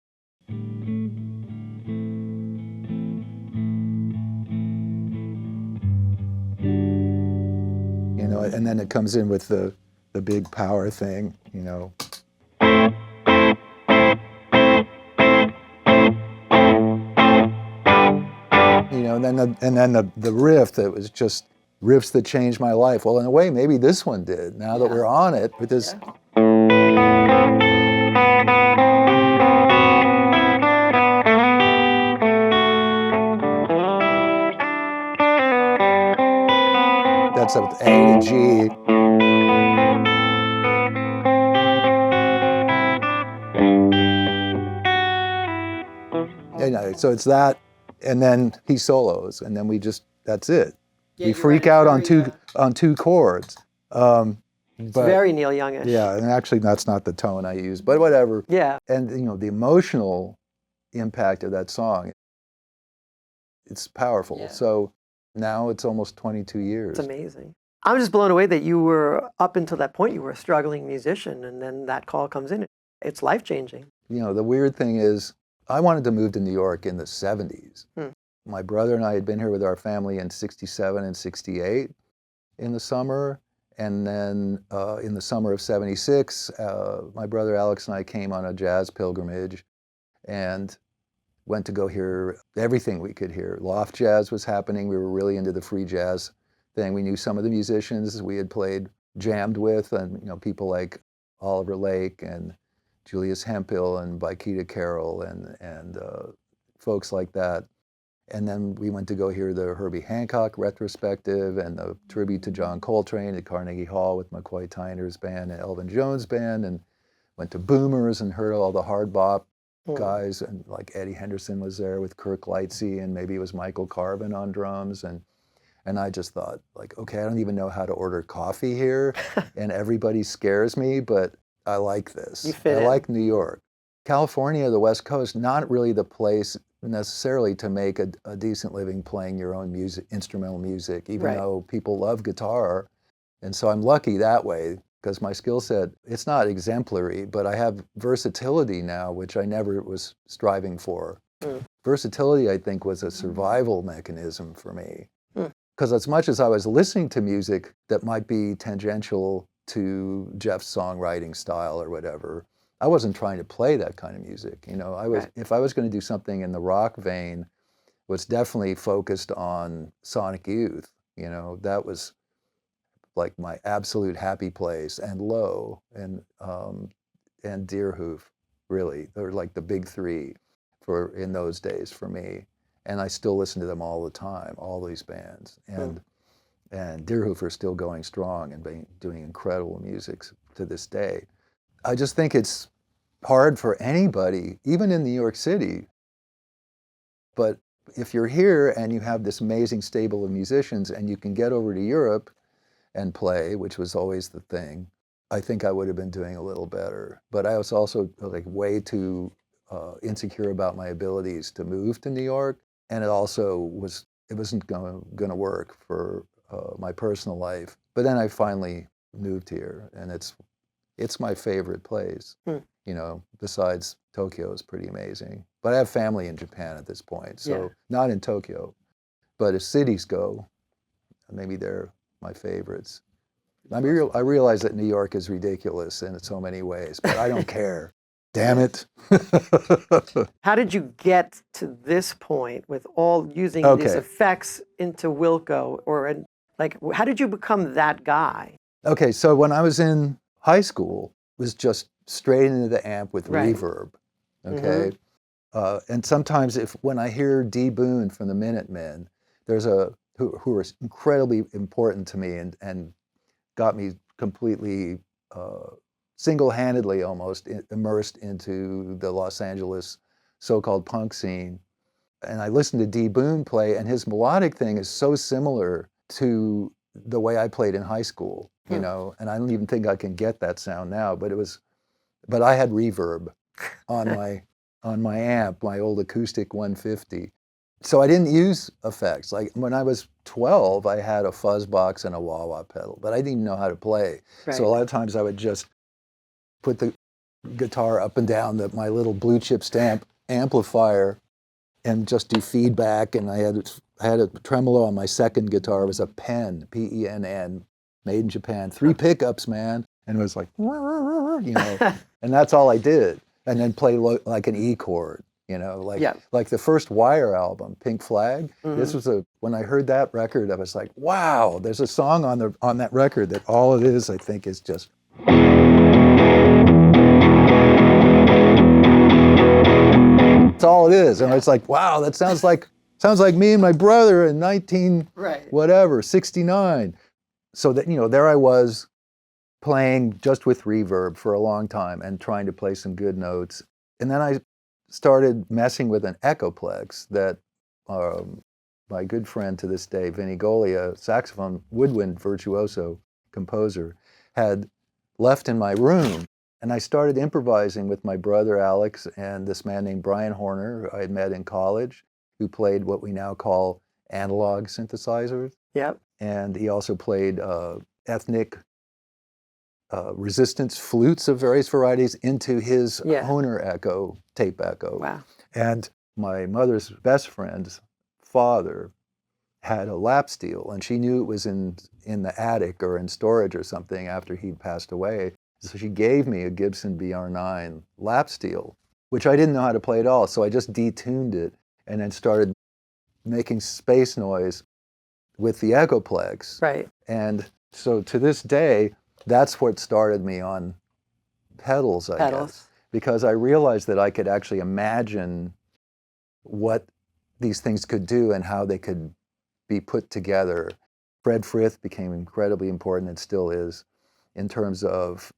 And then it comes in with the big power thing, And then the riff that was just riffs that changed my life. Well, in a way, maybe this one did. Now that we're on it with this. That's up to A to G. So it's that, and then he solos, and then that's it. We freak out on two chords. It's very Neil Youngish. Yeah, and actually that's not the tone I use, but whatever. Yeah. And the emotional impact of that song, it's powerful. Yeah. So now it's almost 22 years. It's amazing. I'm just blown away that you were, up until that point, you were a struggling musician, and then that call comes in. It's life-changing. The weird thing is, I wanted to move to New York in the 70s. My brother and I had been here with our family in 67 and 68 in the summer. And then in the summer of 76, my brother Alex and I came on a jazz pilgrimage and went to go hear everything we could hear. Loft jazz was happening. We were really into the free jazz thing. We knew some of the musicians we had jammed with, and people like Oliver Lake and Julius Hemphill and Vikita Carroll and folks like that. And then we went to go hear the Herbie Hancock retrospective and the tribute to John Coltrane at Carnegie Hall with McCoy Tyner's band and Elvin Jones' band, and went to Boomers and heard all the hard bop guys, and like Eddie Henderson was there with Kirk Lightsey, and maybe it was Michael Carvin on drums. And I just thought, like, okay, I don't even know how to order coffee here, and everybody scares me, but I like this. You fit in. I like New York. California, the West Coast, not really the place necessarily to make a decent living playing your own music, instrumental music, even though people love guitar. And so I'm lucky that way, because my skill set, it's not exemplary, but I have versatility now, which I never was striving for. Versatility, I think, was a survival mechanism for me. Because as much as I was listening to music that might be tangential to Jeff's songwriting style or whatever, I wasn't trying to play that kind of music. If I was going to do something in the rock vein, was definitely focused on Sonic Youth. That was like my absolute happy place, and Low and Deerhoof, really. They were like the big three in those days for me. And I still listen to them all the time, all these bands. And Deerhoof are still going strong and doing incredible music to this day. I just think it's hard for anybody, even in New York City, but if you're here and you have this amazing stable of musicians and you can get over to Europe and play, which was always the thing, I think I would have been doing a little better. But I was also like way too insecure about my abilities to move to New York, and it wasn't going to work for my personal life. But then I finally moved here, and it's my favorite place. You know, besides Tokyo is pretty amazing. But I have family in Japan at this point, so not in Tokyo. But as cities go, maybe they're my favorites. I realize that New York is ridiculous in so many ways, but I don't care. Damn it. How did you get to this point with all using these effects into Wilco? Like, how did you become that guy? Okay, so when I was in high school, it was just straight into the amp with reverb, okay? And sometimes when I hear D. Boon from the Minutemen, there's who are incredibly important to me and got me completely single-handedly almost immersed into the Los Angeles so-called punk scene. And I listened to D. Boon play, and his melodic thing is so similar to the way I played in high school, you know, and I don't even think I can get that sound now, but I had reverb on my amp, my old acoustic 150. So I didn't use effects. Like when I was 12, I had a fuzz box and a wah-wah pedal, but I didn't even know how to play. Right. So a lot of times I would just put the guitar up and down my little blue chip stamp amplifier and just do feedback. And I had a tremolo on my second guitar. It was a Pen, Penn, made in Japan. 3 pickups, man. And it was like, you know, and that's all I did. And then play like an E chord, you know, like the first Wire album, Pink Flag. This was when I heard that record, I was like, wow, there's a song on that record that all it is, I think, is just. That's all it is. And it's like, wow, that sounds like me and my brother in 69. So that, you know, there I was playing just with reverb for a long time and trying to play some good notes. And then I started messing with an Echoplex that my good friend to this day, Vinny Golia, saxophone woodwind virtuoso composer, had left in my room. And I started improvising with my brother Alex and this man named Brian Horner, who I had met in college, who played what we now call analog synthesizers. Yep. And he also played ethnic resistance flutes of various varieties into his Hohner Echo, tape Echo. Wow. And my mother's best friend's father had a lap steel, and she knew it was in the attic or in storage or something after he'd passed away. So she gave me a Gibson BR9 lap steel, which I didn't know how to play at all. So I just detuned it and then started making space noise with the Echoplex. Right. And so to this day, that's what started me on pedals, I guess. Because I realized that I could actually imagine what these things could do and how they could be put together. Fred Frith became incredibly important, and still is, in terms of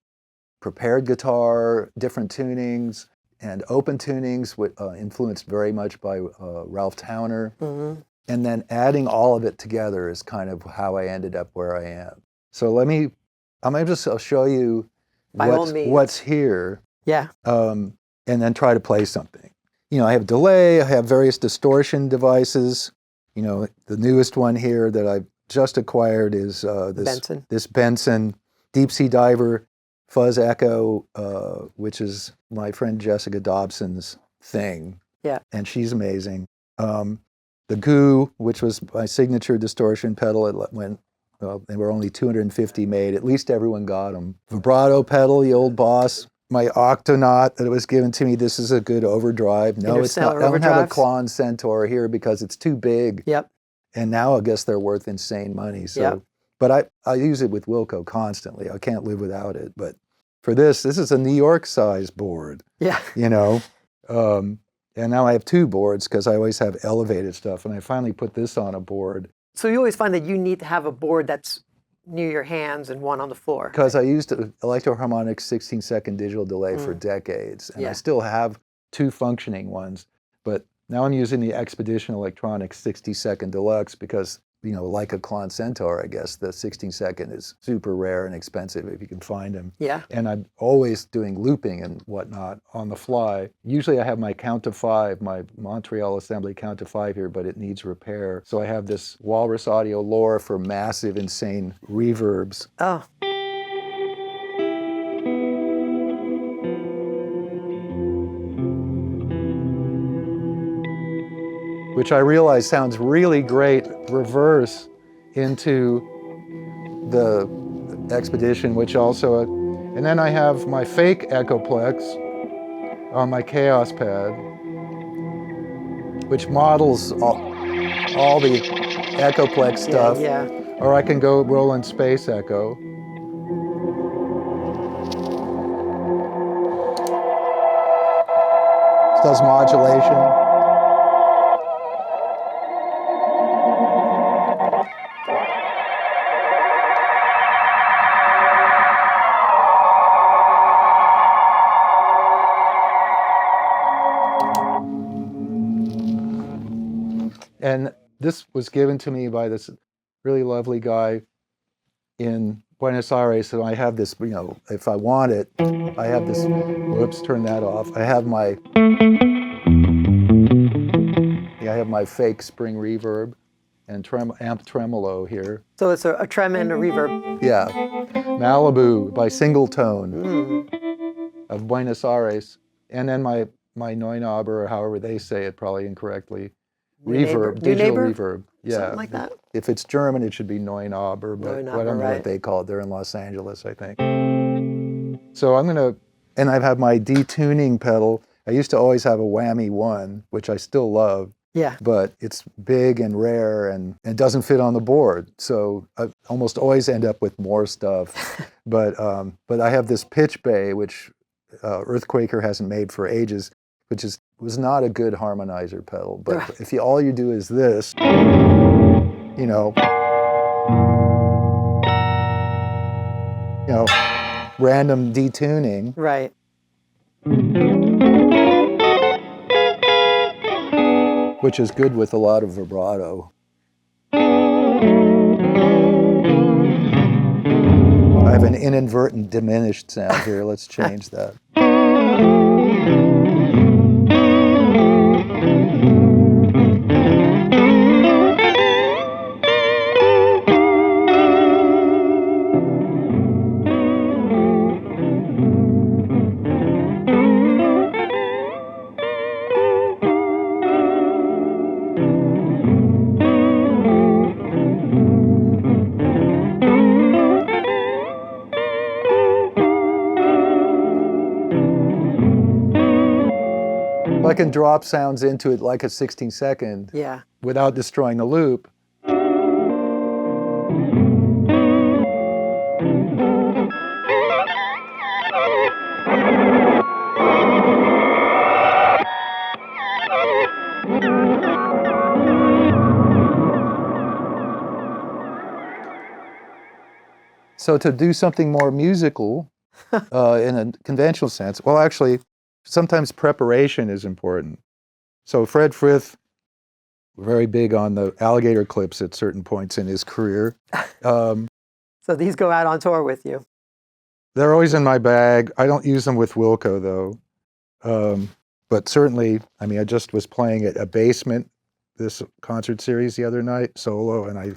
prepared guitar, different tunings, and open tunings, influenced very much by Ralph Towner. Mm-hmm. And then adding all of it together is kind of how I ended up where I am. So I'll show you what's here. Yeah. And then try to play something. You know, I have delay, I have various distortion devices. You know, the newest one here that I've just acquired is this Benson Deep Sea Diver Fuzz Echo, which is my friend Jessica Dobson's thing. Yeah. And she's amazing. The Goo, which was my signature distortion pedal, they were only 250 made. At least everyone got them. Vibrato pedal, the old boss. My Octonaut that was given to me. This is a good overdrive. No, it's not. I don't have a Klon Centaur here because it's too big. Yep. And now I guess they're worth insane money. So, but I use it with Wilco constantly. I can't live without it. But for this is a New York size board. Yeah. You know. And now I have 2 boards because I always have elevated stuff. And I finally put this on a board. So you always find that you need to have a board that's near your hands and one on the floor. Because I used Electroharmonic 16-second digital delay for decades. And I still have 2 functioning ones. But Now I'm using the Expedition Electronics 60-second Deluxe because, like a Klon Centaur, I guess, the 16-second is super rare and expensive if you can find them. Yeah. And I'm always doing looping and whatnot on the fly. Usually I have my count to 5, my Montreal Assembly count to 5 here, but it needs repair. So I have this Walrus Audio Lore for massive, insane reverbs. Oh. Which I realize sounds really great reverse into the Expedition, which also, and then I have my fake Echoplex on my Kaoss Pad, which models all the Echoplex stuff, Yeah. or I can go Roland Space Echo. Does modulation. And this was given to me by this really lovely guy in Buenos Aires. So I have this, if I want it, I have this, whoops, turn that off. I have my fake spring reverb and amp tremolo here. So it's a trem and a reverb. Yeah. Malibu by Singletone of Buenos Aires. And then my Neunaber, or however they say it, probably incorrectly. Reverb, digital reverb. Yeah. Something like that. If it's German, it should be Neunaber, but I don't know what they call it. They're in Los Angeles, I think. So and I have my detuning pedal. I used to always have a Whammy 1, which I still love. Yeah. But it's big and rare and it doesn't fit on the board. So I almost always end up with more stuff. But I have this pitch bay, which Earthquaker hasn't made for ages, which was not a good harmonizer pedal. But Right. if all you do is this, random detuning. Right. Which is good with a lot of vibrato. I have an inadvertent diminished sound here. Let's change that. I can drop sounds into it like a 16-second without destroying the loop. So to do something more musical in a conventional sense, well, actually, sometimes preparation is important. So Fred Frith, very big on the alligator clips at certain points in his career. So these go out on tour with you? They're always in my bag. I don't use them with Wilco, though. But certainly, I just was playing at a Basement, this concert series the other night, solo, and I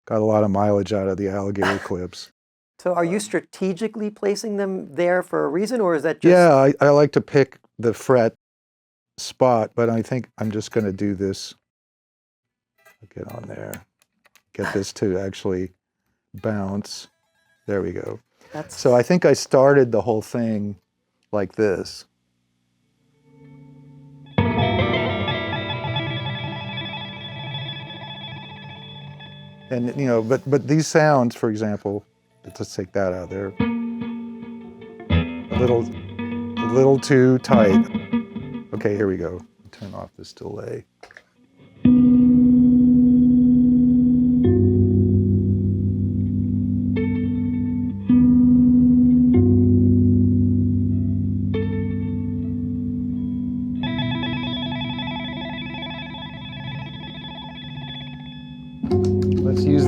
got a lot of mileage out of the alligator clips. So are you strategically placing them there for a reason, or is that just... Yeah, I like to pick the fret spot, but I think I'm just going to do this. I'll get on there. Get this to actually bounce. There we go. So I think I started the whole thing like this. And, but these sounds, for example, let's take that out there. A little too tight. Okay, here we go. Turn off this delay.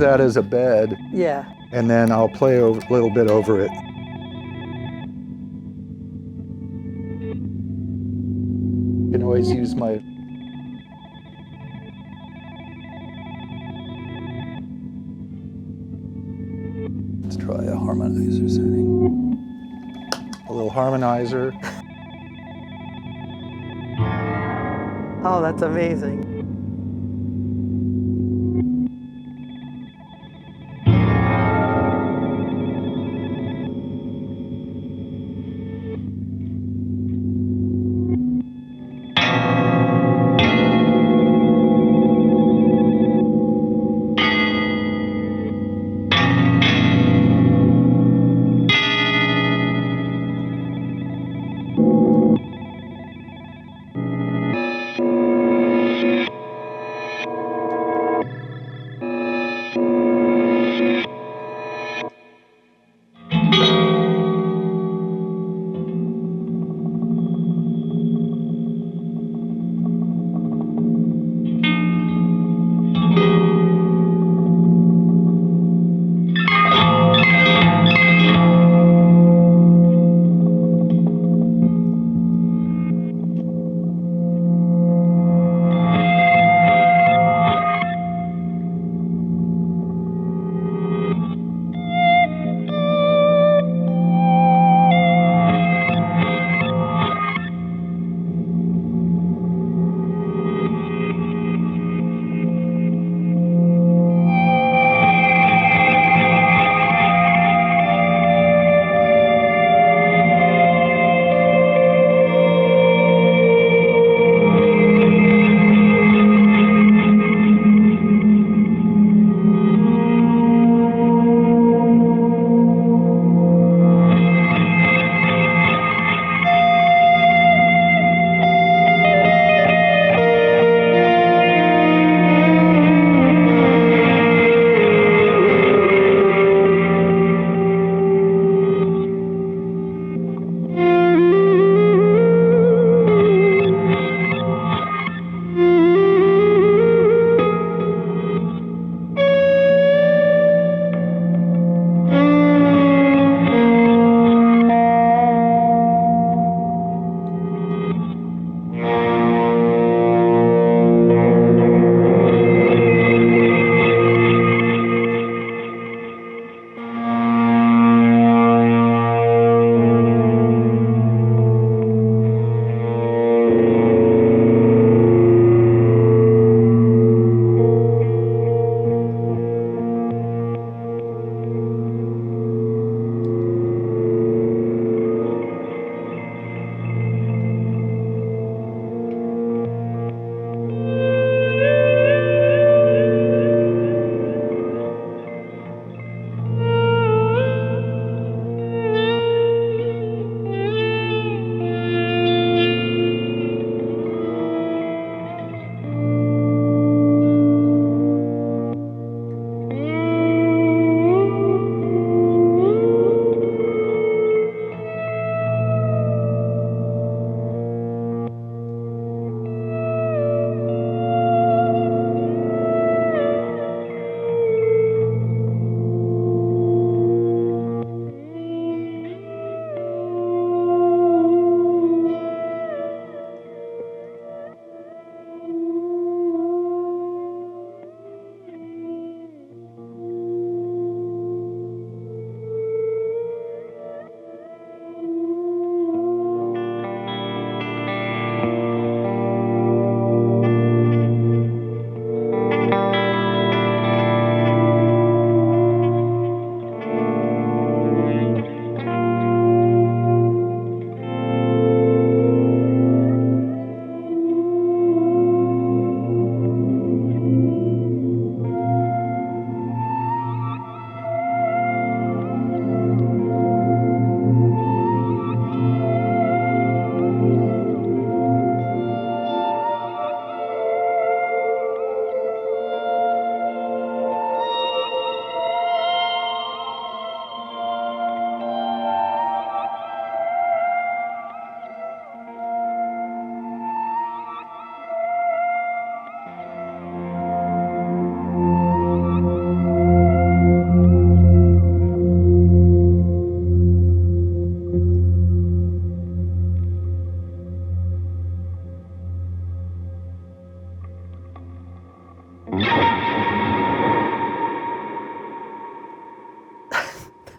that as a bed, Yeah. and then I'll play a little bit over it. You can always use my... Let's try a harmonizer setting. A little harmonizer. Oh, that's amazing.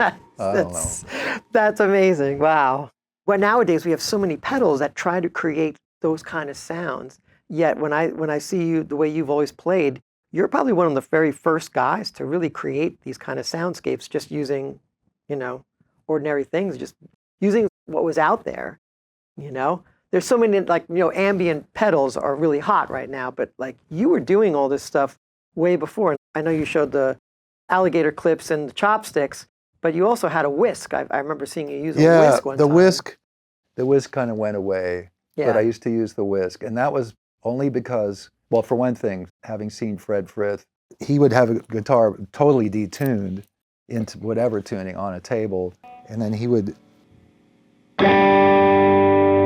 I don't know. That's amazing. Wow. Well, nowadays we have so many pedals that try to create those kind of sounds. Yet when I see you the way you've always played, you're probably one of the very first guys to really create these kind of soundscapes just using, you know, ordinary things, just using what was out there, you know? There's so many, like, you know, ambient pedals are really hot right now, but like you were doing all this stuff way before. I know you showed the alligator clips and the chopsticks, but you also had a whisk. I remember seeing you use a whisk one the time. the whisk kind of went away, Yeah. but I used to use the whisk, and that was only because, well, for one thing, having seen Fred Frith, he would have a guitar totally detuned into whatever tuning on a table, and then he would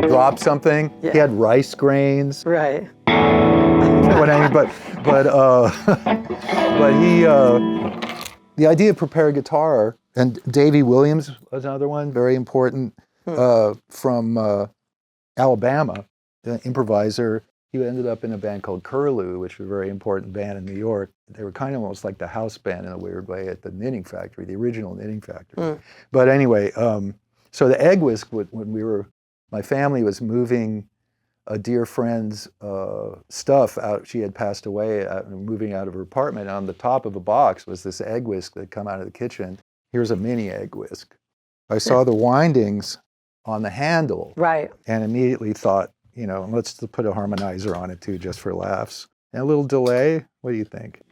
drop something. Yeah. He had rice grains. Right. What I mean, but but he the idea of prepared guitar, and Davy Williams was another one, very important, from Alabama, the improviser. He ended up in a band called Curlew, which was a very important band in New York. They were kind of almost like the house band in a weird way at the Knitting Factory, the original Knitting Factory. But anyway, so the egg whisk, when my family was moving a dear friend's stuff out. She had passed away, moving out of her apartment. On the top of a box was this egg whisk that had come out of the kitchen. Here's a mini egg whisk. I saw the windings on the handle, Right. and immediately thought, you know, let's put a harmonizer on it too, just for laughs. And a little delay. What do you think?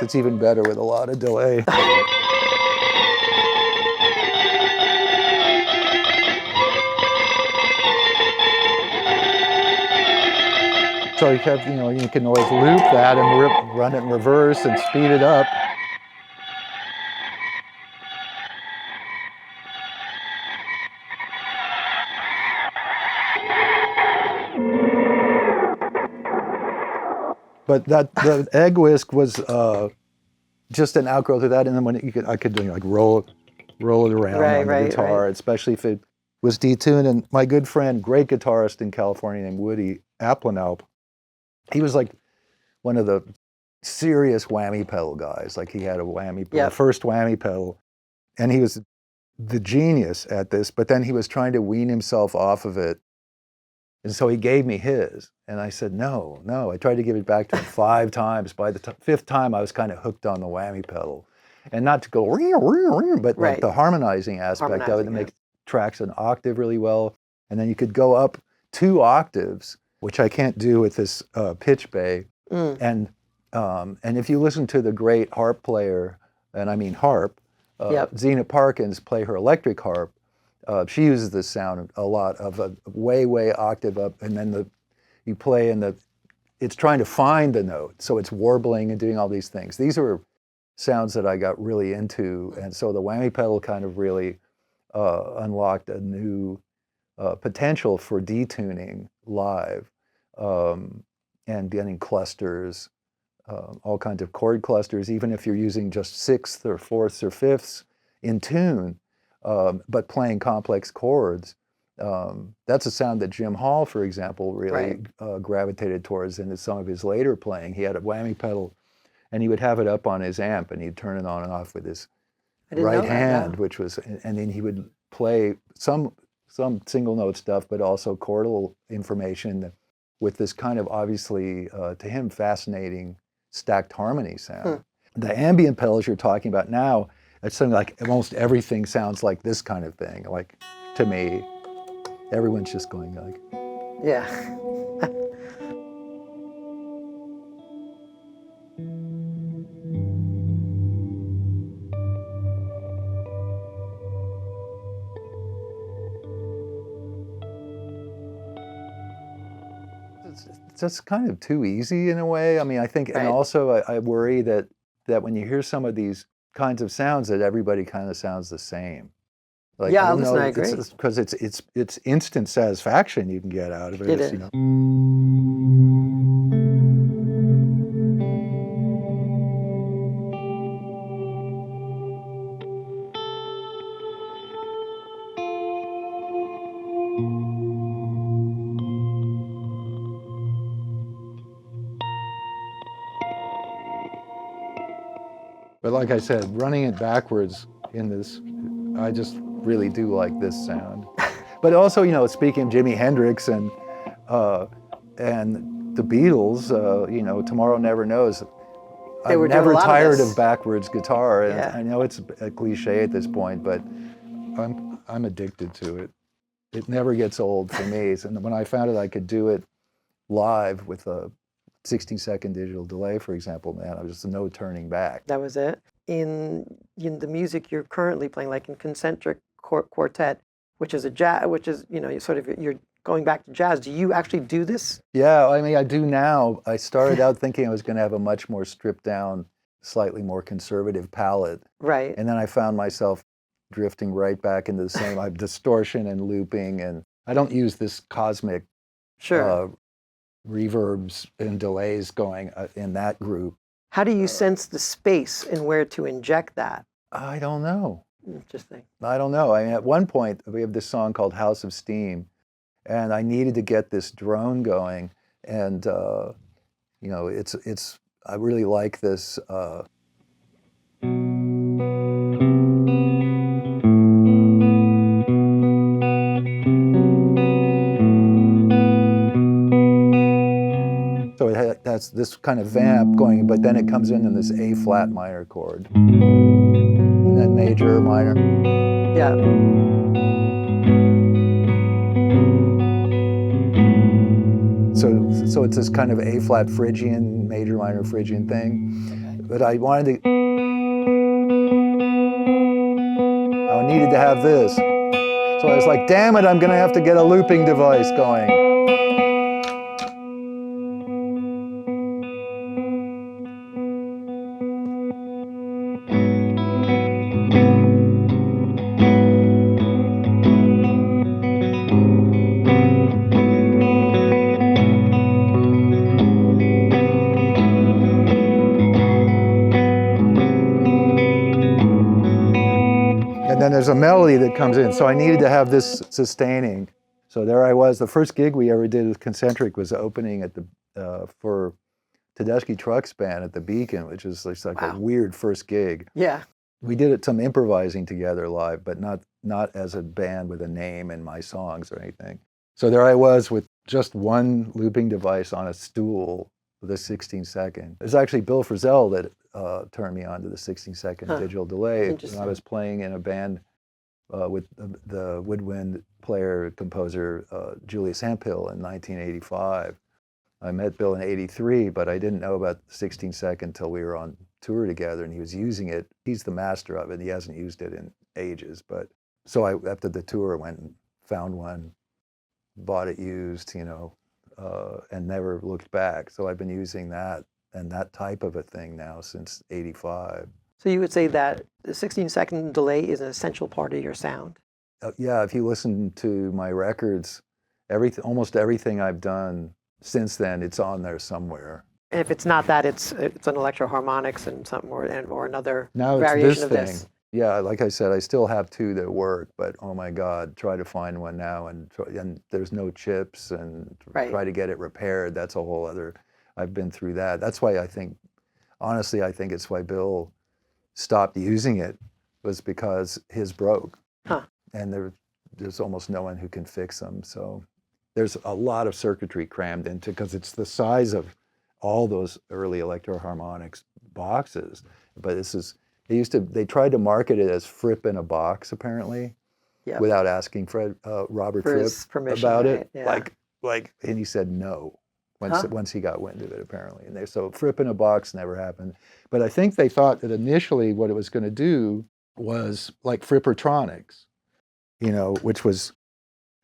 It's even better with a lot of delay. So you have, you know, you can always loop that and run it in reverse and speed it up. But the egg whisk was just an outgrowth of that, and then I could like roll it around on the guitar, especially if it was detuned. And my good friend, great guitarist in California named Woody Applenalp, he was like one of the serious whammy pedal guys. Like he had a whammy pedal, the first whammy pedal, and he was the genius at this. But then he was trying to wean himself off of it, and so he gave me his. And I said, no. I tried to give it back to him 5 times. By the 5th time, I was kind of hooked on the whammy pedal. And not to go, but like the harmonizing aspect of it, to make tracks an octave really well. And then you could go up 2 octaves, which I can't do with this pitch bay. And if you listen to the great harp player, and I mean harp, Zena Parkins play her electric harp, she uses this sound a lot, of a way octave up, and then you play and it's trying to find the note, so it's warbling and doing all these things. These are sounds that I got really into, and so the whammy pedal kind of really unlocked a new potential for detuning live, and getting clusters, all kinds of chord clusters, even if you're using just 6th or 4ths or 5ths in tune, but playing complex chords. That's a sound that Jim Hall, for example, really gravitated towards in some of his later playing. He had a whammy pedal, and he would have it up on his amp, and he'd turn it on and off with his right hand, which was, and then he would play some single note stuff, but also chordal information with this kind of obviously, to him, fascinating stacked harmony sound. The ambient pedals you're talking about now, it's something like almost everything sounds like this kind of thing. Like, to me, everyone's just going like, yeah. it's just kind of too easy in a way. I mean, I think, and also I worry that when you hear some of these kinds of sounds, that everybody kind of sounds the same. Like, yeah, listen, I agree. Because it's instant satisfaction you can get out of it. It is. You know. But like I said, running it backwards in this, I just really do like this sound. But also, you know, speaking of Jimi Hendrix and the Beatles, you know, Tomorrow Never Knows. I'm never tired of backwards guitar, and I know it's a cliche at this point, but I'm addicted to it. It never gets old for me. And when I found out I could do it live with a 16-second digital delay, for example, man, I was just no turning back. That was it. In the music you're currently playing, like in Concentric Quartet, which is a jazz, which is, you know, you're going back to jazz. Do you actually do this? Yeah, I mean, I do now. I started out thinking I was going to have a much more stripped down, slightly more conservative palette. Right. And then I found myself drifting right back into the same distortion and looping. And I don't use this cosmic reverbs and delays going in that group. How do you sense the space and where to inject that? I don't know. Interesting. I don't know. I mean, at one point, we have this song called House of Steam. And I needed to get this drone going, and you know, I really like this. So that's this kind of vamp going, but then it comes in this A flat minor chord, and then major, minor. Yeah. So it's this kind of A flat Phrygian, major minor Phrygian thing. But I needed to have this. So I was like, damn it, I'm gonna have to get a looping device going. And then there's a melody that comes in. So I needed to have this sustaining. So there I was. The first gig we ever did with Concentric was opening at for Tedeschi Trucks Band at the Beacon, which is like a weird first gig. Yeah. We did some improvising together live, but not as a band with a name and my songs or anything. So there I was with just one looping device on a stool with a 16-second. It was actually Bill Frisell that turned me on to the 16-second digital delay. When I was playing in a band with the woodwind player, composer Julius Hemphill in 1985. I met Bill in 83, but I didn't know about the 16-second until we were on tour together, and he was using it. He's the master of it. He hasn't used it in ages, but so after the tour, I went and found one, bought it used, you know, and never looked back. So I've been using that and that type of a thing now since 85. So you would say that the 16-second delay is an essential part of your sound? Yeah, if you listen to my records, almost everything I've done since then, it's on there somewhere. And if it's not that, it's an electro-harmonics and something or another now variation it's this of thing. this. Yeah, like I said, I still have two that work, but oh my God, try to find one now, and there's no chips, and try to get it repaired. That's a whole other. I've been through that. That's why I think, honestly, I think it's why Bill stopped using it, was because his broke, and there's almost no one who can fix them. So there's a lot of circuitry crammed into, because it's the size of all those early Electro-Harmonix boxes. But this is. They tried to market it as Fripp in a box, apparently, without asking Robert Fripp about it. Yeah. And he said no once he got wind of it, apparently. And so Fripp in a box never happened. But I think they thought that initially what it was going to do was like Frippertronics, you know, which was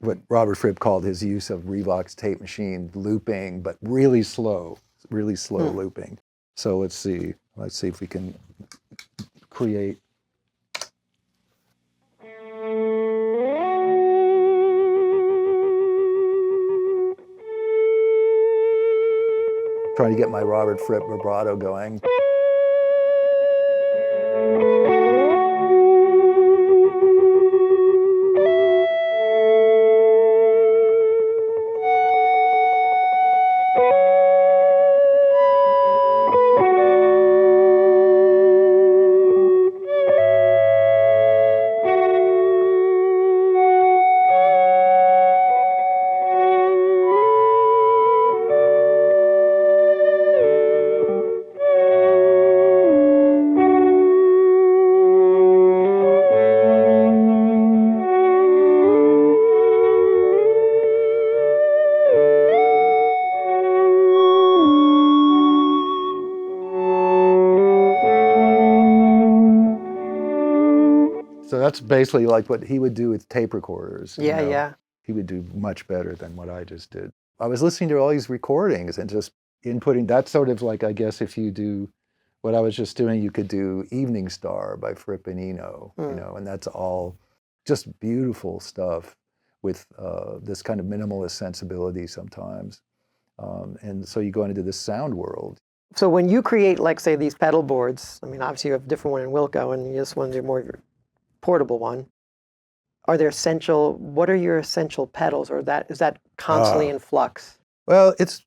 what Robert Fripp called his use of Revox tape machine looping, but really slow looping. So let's see if we can create. Trying to get my Robert Fripp vibrato going. that's basically like what he would do with tape recorders. Yeah, yeah. He would do much better than what I just did. I was listening to all these recordings and just inputting. That's sort of like, I guess, if you do what I was just doing, you could do Evening Star by Fripp and Eno, and that's all just beautiful stuff with this kind of minimalist sensibility sometimes. And so you go into this sound world. So when you create, like, say, these pedal boards, I mean, obviously you have a different one in Wilco, and this one's more your portable one. What are your essential pedals, or is that constantly in flux? Well, it's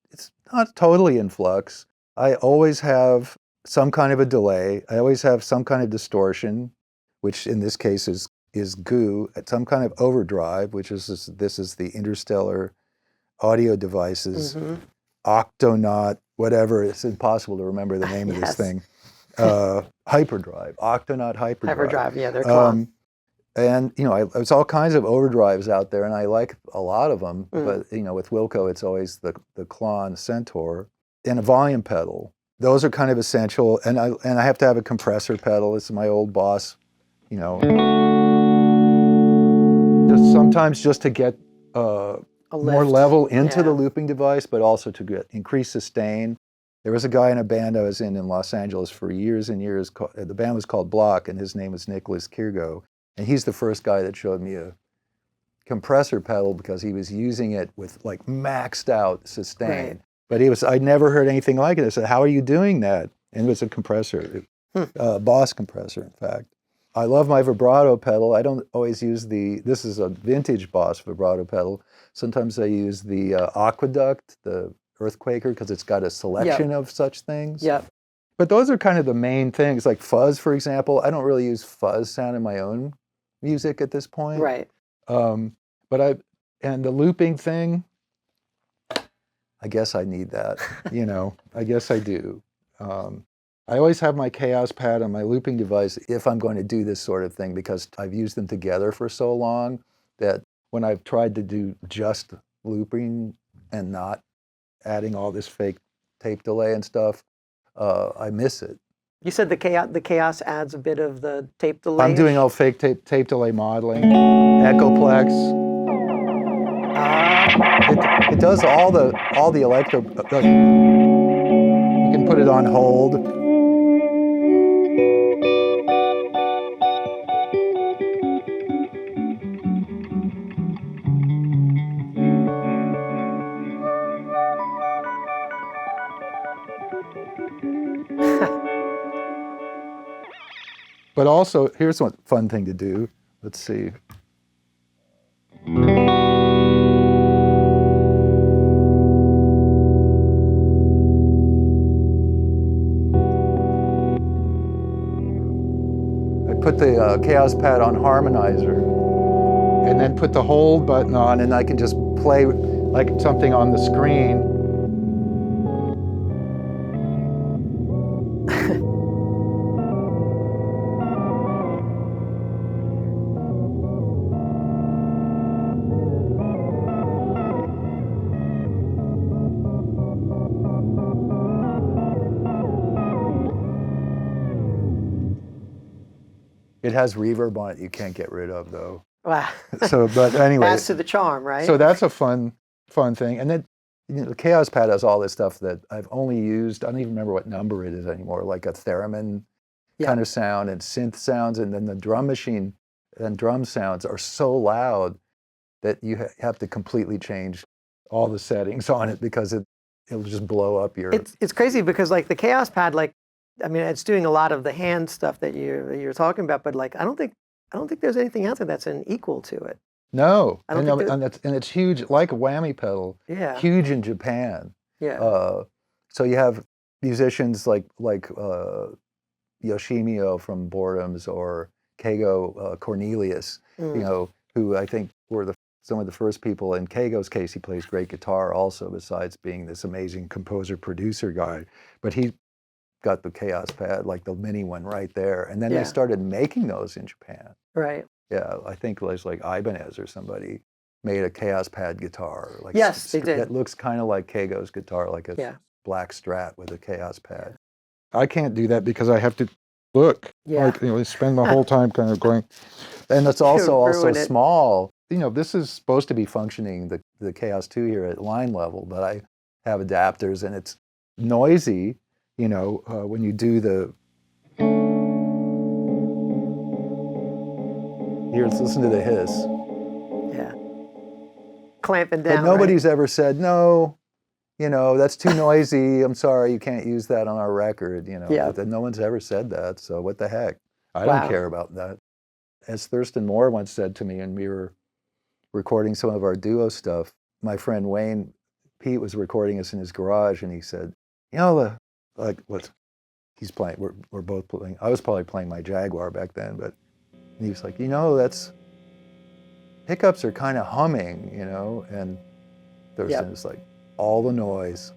not totally in flux. I always have some kind of a delay. I always have some kind of distortion, which in this case is goo, some kind of overdrive, which is this is the Interstellar audio devices, Octonaut, whatever. It's impossible to remember the name of this thing. Hyperdrive, Octonaut Hyperdrive. Hyperdrive, yeah, they're Klon. And there's all kinds of overdrives out there, and I like a lot of them. But with Wilco, it's always the Klon Centaur and a volume pedal. Those are kind of essential, and I have to have a compressor pedal. This is my old boss, sometimes just to get more level into the looping device, but also to get increased sustain. There was a guy in a band I was in Los Angeles for years and years. The band was called Block, and his name was Nicholas Kirgo. And he's the first guy that showed me a compressor pedal because he was using it with like maxed out sustain. Right. But I'd never heard anything like it. I said, "How are you doing that?" And it was a compressor, Boss compressor, in fact. I love my vibrato pedal. I don't always use this is a vintage Boss vibrato pedal. Sometimes I use the Aqueduct, the Earthquaker, because it's got a selection of such things. Yep. But those are kind of the main things, like fuzz, for example. I don't really use fuzz sound in my own music at this point. Right. And the looping thing, I guess I need that. I guess I do. I always have my Kaoss Pad on my looping device if I'm going to do this sort of thing, because I've used them together for so long that when I've tried to do just looping and not adding all this fake tape delay and stuff, I miss it. You said the Kaoss adds a bit of the tape delay. I'm doing all fake tape delay modeling, Echoplex. It does all the electro. You can put it on hold. But also, here's one fun thing to do. Let's see. I put the Kaoss Pad on harmonizer, and then put the hold button on, and I can just play like something on the screen. It has reverb on it you can't get rid of, though. Wow. But anyway. Adds to the charm, right? So that's a fun thing. And then the Kaoss Pad has all this stuff that I've only used, I don't even remember what number it is anymore, like a theremin kind of sound and synth sounds. And then the drum machine and drum sounds are so loud that you have to completely change all the settings on it because it'll just blow up your... It's crazy because like the Kaoss Pad, like, I mean, it's doing a lot of the hand stuff that you're talking about, but like I don't think there's anything out there that's an equal to it. No, and it's huge, like a whammy pedal. Yeah. Huge in Japan. Yeah. So you have musicians like Yoshimio from Boredoms or Keigo Cornelius, who I think were some of the first people. In Keigo's case, he plays great guitar also, besides being this amazing composer-producer guy. But he got the Kaoss Pad, like the mini one right there. And then they started making those in Japan. Right. Yeah, I think it was like Ibanez or somebody made a Kaoss Pad guitar. Like yes, they did. That looks kind of like Keigo's guitar, like a black Strat with a Kaoss Pad. I can't do that because I have to look. Yeah. Like, spend the whole time kind of going. And it's also ruin it. small. This is supposed to be functioning, the Kaoss 2 here at line level, but I have adapters and it's noisy, when you do the... Here, let's listen to the hiss. Yeah. Clamping down, But nobody's ever said, no, that's too noisy. I'm sorry, you can't use that on our record. Yeah. No one's ever said that. So what the heck? I Wow. don't care about that. As Thurston Moore once said to me, and we were recording some of our duo stuff, my friend Wayne Pete was recording us in his garage, and he said, what he's playing, we're both playing. I was probably playing my Jaguar back then, but he was like, that's pickups are kind of humming, and Thurston was like, all the noise,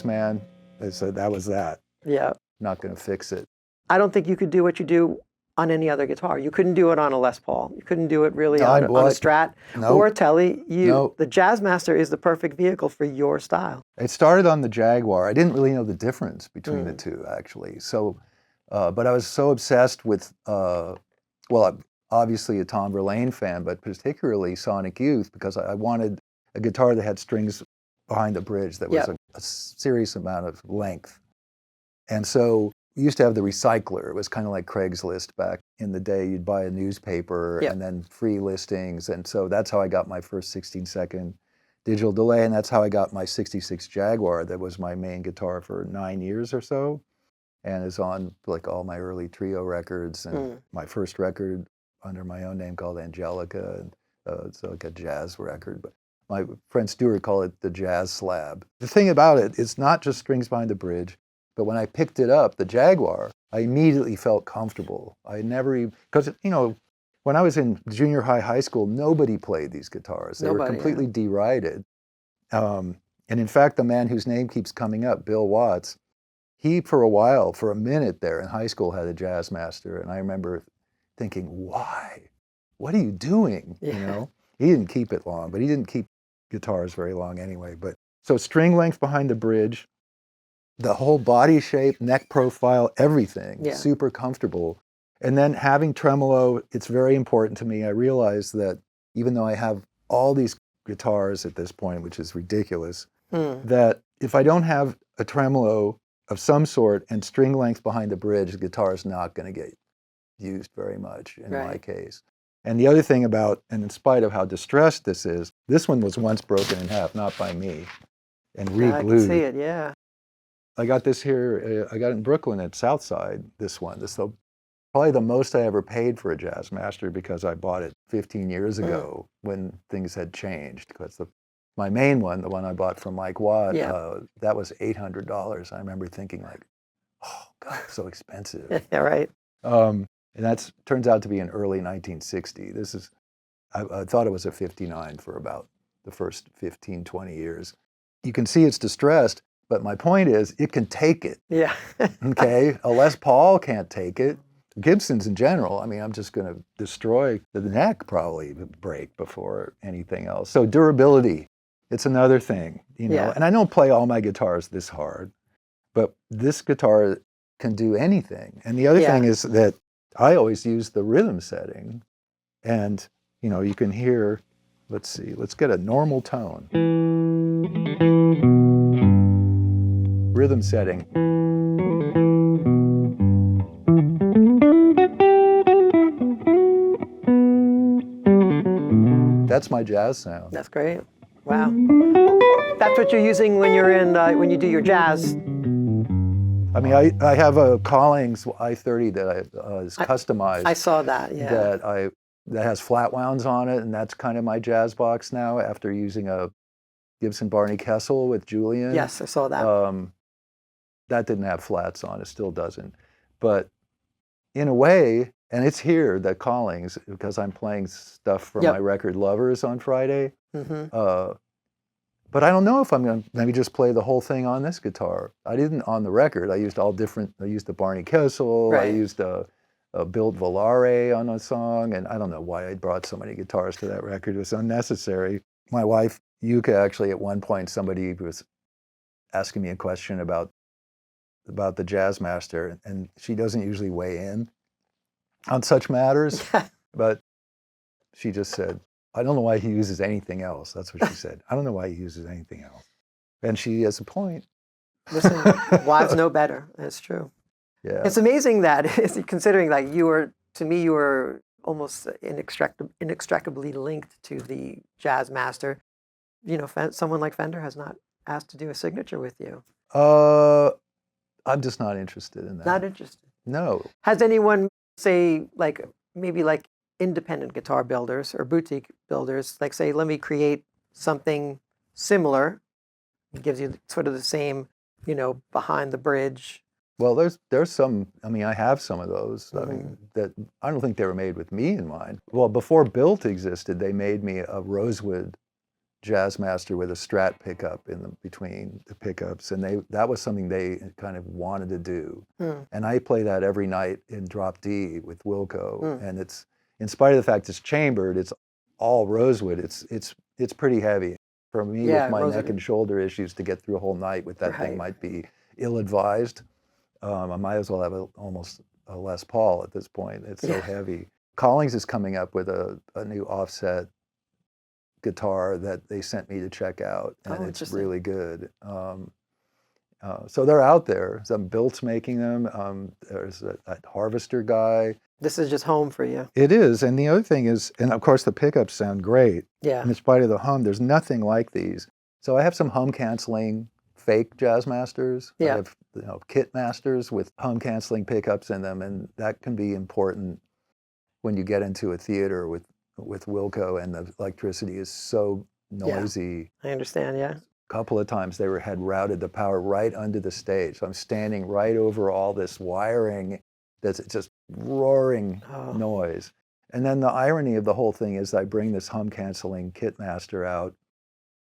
man. I said, that was that. Yeah. Not going to fix it. I don't think you could do what you do on any other guitar. You couldn't do it on a Les Paul. You couldn't do it really on a Strat or a Tele. The Jazzmaster is the perfect vehicle for your style. It started on the Jaguar. I didn't really know the difference between the two, actually. So, but I was so obsessed with, I'm obviously a Tom Verlaine fan, but particularly Sonic Youth, because I wanted a guitar that had strings behind the bridge that was a serious amount of length. And so we used to have the recycler. It was kind of like Craigslist back in the day. You'd buy a newspaper and then free listings. And so that's how I got my first 16-second digital delay. And that's how I got my 66 Jaguar. That was my main guitar for 9 years or so. And is on like all my early trio records and my first record under my own name called Angelica. And, it's like a jazz record. But my friend Stuart called it the Jazz Slab. The thing about it, it's not just strings behind the bridge. But when I picked it up, the Jaguar, I immediately felt comfortable. I never even, because, when I was in junior high school, nobody played these guitars. They were completely derided. And in fact, the man whose name keeps coming up, Bill Watts, he, for a minute there in high school, had a Jazzmaster. And I remember thinking, why? What are you doing? Yeah. He didn't keep it long, but he didn't keep guitars very long anyway. But so string length behind the bridge, the whole body shape, neck profile, everything, super comfortable. And then having tremolo, it's very important to me. I realized that even though I have all these guitars at this point, which is ridiculous, that if I don't have a tremolo of some sort and string length behind the bridge, the guitar is not going to get used very much in my case. And the other thing about, and in spite of how distressed this is, this one was once broken in half, not by me, and re-glued. I can see it, yeah. I got this here, I got it in Brooklyn at Southside, this one. This is probably the most I ever paid for a Jazzmaster because I bought it 15 years ago when things had changed. Because my main one, the one I bought from Mike Watt, that was $800. I remember thinking like, oh God, it's so expensive. Yeah, right. And that turns out to be an early 1960. This is, I thought it was a 59 for about the first 15, 20 years. You can see it's distressed. But my point is, it can take it. Yeah. Okay? A Les Paul can't take it. Gibsons in general, I mean, I'm just going to destroy the neck, probably break before anything else. So durability, it's another thing, And I don't play all my guitars this hard, but this guitar can do anything. And the other thing is that I always use the rhythm setting. And, you can hear, let's see, let's get a normal tone. Rhythm setting. That's my jazz sound. That's great. Wow. That's what you're using when you're in when you do your jazz. I mean, I have a Collings i30 that is customized. I saw that. Yeah. That has flat wounds on it, and that's kind of my jazz box now. After using a Gibson Barney Kessel with Julian. Yes, I saw that. That didn't have flats on, it still doesn't. But in a way, and it's here, the Collings, because I'm playing stuff from my record Lovers on Friday. But I don't know if I'm going to maybe just play the whole thing on this guitar. I didn't on the record. I used I used the Barney Kessel, I used a Bilt Volare on a song, and I don't know why I brought so many guitars to that record. It was unnecessary. My wife, Yuka, actually at one point, somebody was asking me a question about the Jazzmaster, and she doesn't usually weigh in. on such matters. But she just said, I don't know why he uses anything else. That's what she said. I don't know why he uses anything else. And she has a point. Listen, wives know better. That's true. Yeah. It's amazing that, considering like you were almost inextricably linked to the Jazzmaster. You know, someone like Fender has not asked to do a signature with you. I'm just not interested in that. Not interested. No. Has anyone, say, like maybe like independent guitar builders or boutique builders, like say, let me create something similar. It gives you sort of the same, you know, behind the bridge. Well, there's some, I mean, I have some of those. I mean, that I don't think they were made with me in mind. Well, before Built existed, they made me a rosewood Jazzmaster with a Strat pickup in between the pickups, and that was something they kind of wanted to do. And I play that every night in drop D with Wilco, and it's, in spite of the fact it's chambered, it's all rosewood. It's pretty heavy for me with my neck and shoulder issues. To get through a whole night with that thing might be ill-advised. I might as well have almost a Les Paul at this point. It's so heavy. Collings is coming up with a new offset guitar that they sent me to check out, and it's really good. So they're out there. Some Built's making them. There's that Harvester guy. This is just home for you. It is, and the other thing is, and of course the pickups sound great. Yeah. In spite of the hum, there's nothing like these. So I have some hum canceling fake Jazzmasters. I have, you know, kit masters with hum canceling pickups in them, and that can be important when you get into a theater with Wilco and the electricity is so noisy. Yeah, I understand, yeah. A couple of times they had routed the power right under the stage. So I'm standing right over all this wiring that's just roaring noise. And then the irony of the whole thing is I bring this hum canceling kit master out,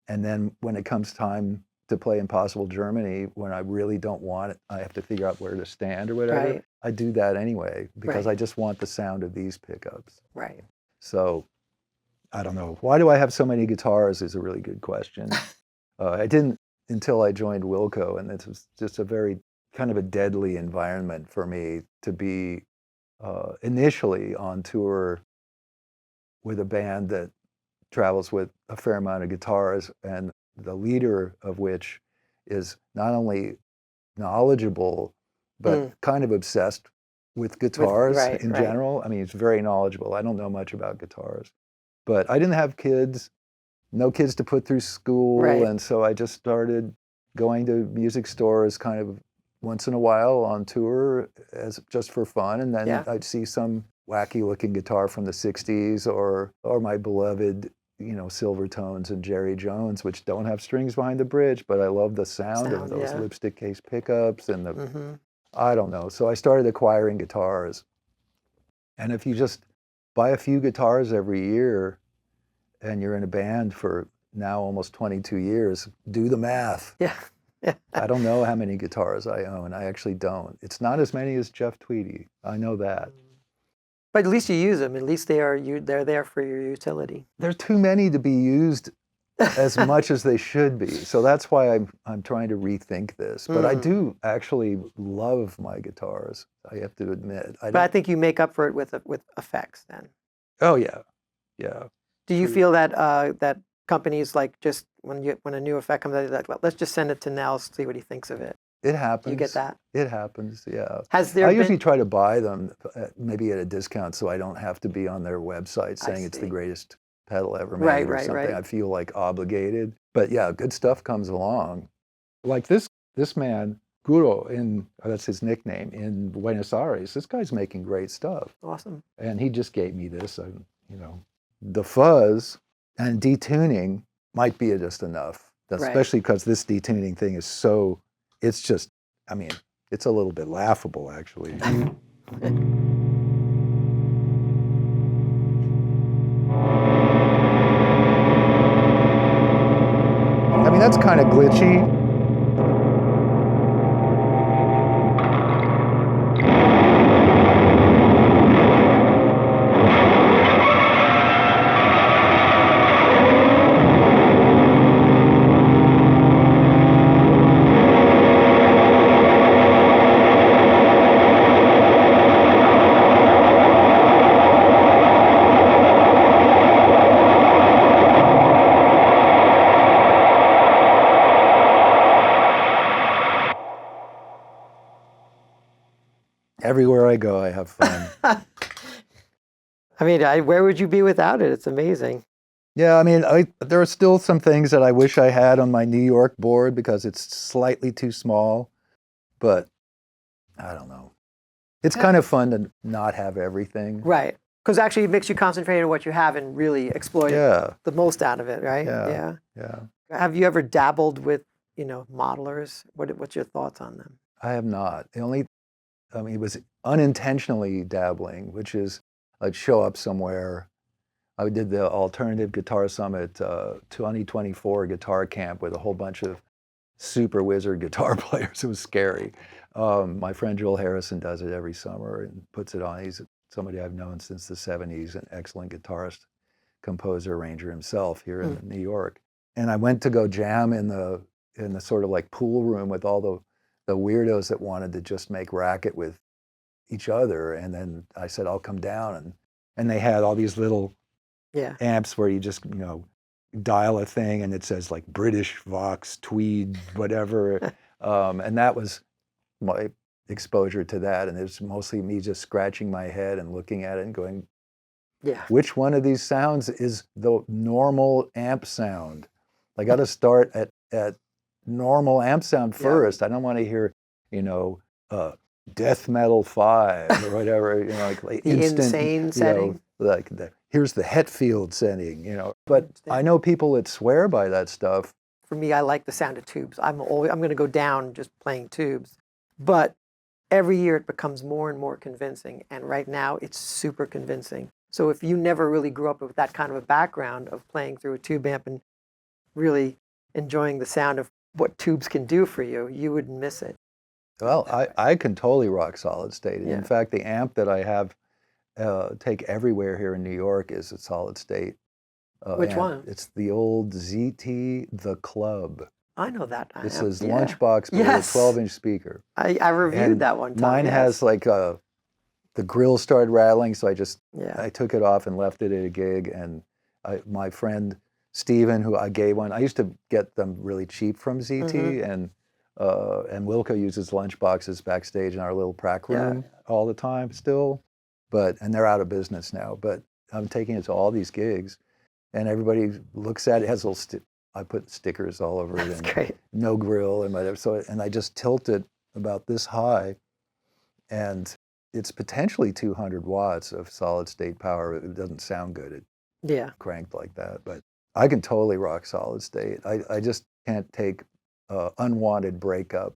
and then when it comes time to play Impossible Germany, when I really don't want it, I have to figure out where to stand or whatever. Right. I do that anyway because I just want the sound of these pickups. Right. So, I don't know. Why do I have so many guitars is a really good question. I didn't until I joined Wilco, and it's just a very kind of a deadly environment for me to be initially on tour with a band that travels with a fair amount of guitars, and the leader of which is not only knowledgeable, but kind of obsessed with guitars in general. I mean, he's very knowledgeable. I don't know much about guitars. But I didn't have kids, no kids to put through school, and so I just started going to music stores kind of once in a while on tour as just for fun, and then I'd see some wacky-looking guitar from the '60s or my beloved, you know, Silvertones and Jerry Jones, which don't have strings behind the bridge, but I love the sound of those lipstick case pickups and the, I don't know. So I started acquiring guitars, and if you just buy a few guitars every year, and you're in a band for now almost 22 years, do the math. Yeah. I don't know how many guitars I own. I actually don't. It's not as many as Jeff Tweedy. I know that. But at least you use them. At least they're there for your utility. There's too many to be used as much as they should be. So that's why I'm trying to rethink this. But I do actually love my guitars, I have to admit. But I think you make up for it with effects then. Oh, yeah. Yeah. Do you feel that that companies, like, just when a new effect comes out, like, well, let's just send it to Nels, see what he thinks of it? It happens. You get that? It happens, yeah. I usually try to buy them maybe at a discount so I don't have to be on their website saying it's the greatest pedal ever made or something. I feel like obligated. But yeah, good stuff comes along. Like this man, Guro, that's his nickname, in Buenos Aires. This guy's making great stuff. Awesome. And he just gave me this, you know. The fuzz and detuning might be just enough, especially because this detuning thing is so, it's just, I mean, it's a little bit laughable, actually. I mean, that's kind of glitchy. Everywhere I go, I have fun. I mean, where would you be without it? It's amazing. Yeah, I mean, there are still some things that I wish I had on my New York board because it's slightly too small, but I don't know. It's kind of fun to not have everything. Right. Because actually it makes you concentrate on what you have and really exploit the most out of it, right? Yeah. Have you ever dabbled with, modelers? What's your thoughts on them? I have not. It was unintentionally dabbling, which is I'd show up somewhere. I did the Alternative Guitar Summit 2024 guitar camp with a whole bunch of super wizard guitar players. It was scary. My friend Joel Harrison does it every summer and puts it on. He's somebody I've known since the 70s, an excellent guitarist, composer, arranger himself here in New York. And I went to go jam in the sort of like pool room with all the weirdos that wanted to just make racket with each other. And then I said, I'll come down. And they had all these little amps where you just, dial a thing and it says like British, Vox, Tweed, whatever. And that was my exposure to that. And it's mostly me just scratching my head and looking at it and going, which one of these sounds is the normal amp sound? I got to start at normal amp sound first. I don't want to hear, death metal 5 or whatever, like the instant, insane setting. Here's the Hetfield setting, But I know people that swear by that stuff. For me, I like the sound of tubes. I'm going to go down just playing tubes, but every year it becomes more and more convincing. And right now, it's super convincing. So if you never really grew up with that kind of a background of playing through a tube amp and really enjoying the sound of what tubes can do for you, you would miss it. Well, I can totally rock solid state. In fact, the amp that I have take everywhere here in New York is a solid state. Which amp. one? It's the old ZT The Club. I know that. This is lunchbox, but with a 12-inch speaker. I reviewed that one time. Mine has like the grill started rattling, so I took it off and left it at a gig. And my friend Steven, who I gave one, I used to get them really cheap from ZT, and Wilco uses lunchboxes backstage in our little prac room all the time still. And they're out of business now. But I'm taking it to all these gigs, and everybody looks at it. It has little I put stickers all over it. That's great. No grill and whatever. So, and I just tilt it about this high, and it's potentially 200 watts of solid state power. It doesn't sound good. It cranked like that, but I can totally rock solid state. I just can't take unwanted breakup.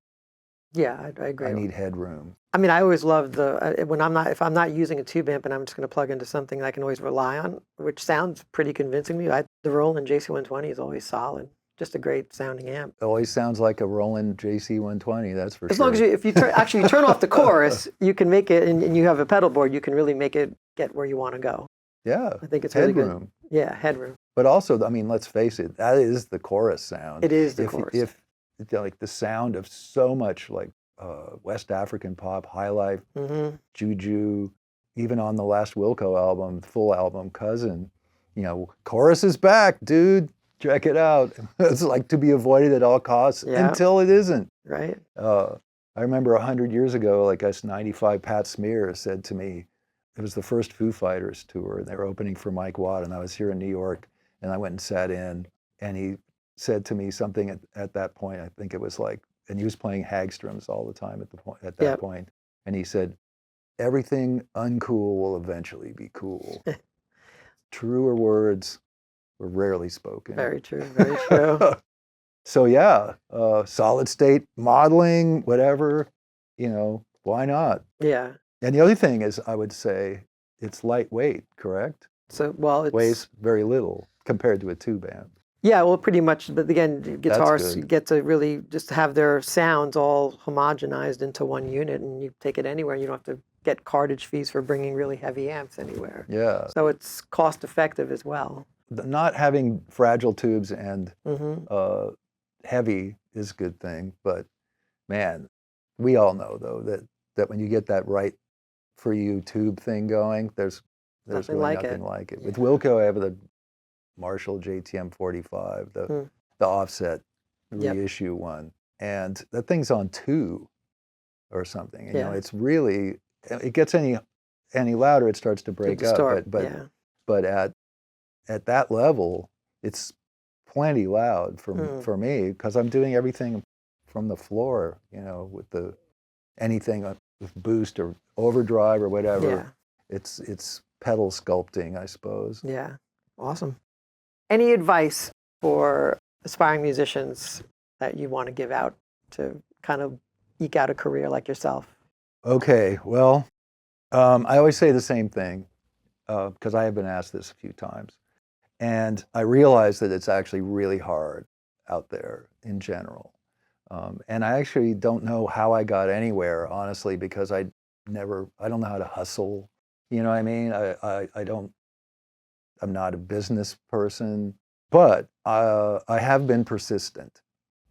Yeah, I agree. I need headroom. I mean, I always love if I'm not using a tube amp and I'm just going to plug into something that I can always rely on, which sounds pretty convincing to me. The Roland JC120 is always solid. Just a great sounding amp. It always sounds like a Roland JC120, that's for sure. As long as if you turn off the chorus, you can make it, and you have a pedal board, you can really make it get where you want to go. Yeah. I think it's really headroom. Good. Yeah, headroom. But also, I mean, let's face it, that is the chorus sound. It is the chorus. If like the sound of so much like West African pop, high life, juju, even on the last Wilco album, full album, Cousin, chorus is back, dude. Check it out. It's like to be avoided at all costs until it isn't. Right. I remember 100 years ago, like S95 Pat Smear said to me, it was the first Foo Fighters tour, and they were opening for Mike Watt, and I was here in New York, and I went and sat in, and he said to me something at that point, I think it was like, and he was playing Hagstrom's all the time at that point, and he said, everything uncool will eventually be cool. Truer words were rarely spoken. Very true, very true. So solid state modeling, whatever, why not? Yeah. And the other thing is, I would say, it's lightweight, correct? So, it weighs very little compared to a tube amp. Yeah, well, pretty much. But again, guitarists get to really just have their sounds all homogenized into one unit, and you take it anywhere. You don't have to get cartage fees for bringing really heavy amps anywhere. Yeah. So it's cost effective as well. Not having fragile tubes and heavy is a good thing, but man, we all know though that when you get that right for you tube thing going, there's nothing really like nothing like it. With Wilco, I have the Marshall JTM 45, the offset reissue one, and that thing's on 2 or something. It's really it gets any louder, it starts to break up. Distort, But yeah. but at that level, it's plenty loud for me because I'm doing everything from the floor, with anything with boost or overdrive or whatever. Yeah. It's pedal sculpting, I suppose. Yeah. Awesome. Any advice for aspiring musicians that you want to give out to kind of eke out a career like yourself? Okay, well, I always say the same thing because I have been asked this a few times. And I realize that it's actually really hard out there in general. And I actually don't know how I got anywhere, honestly, because I don't know how to hustle. You know what I mean? I'm not a business person, but I have been persistent.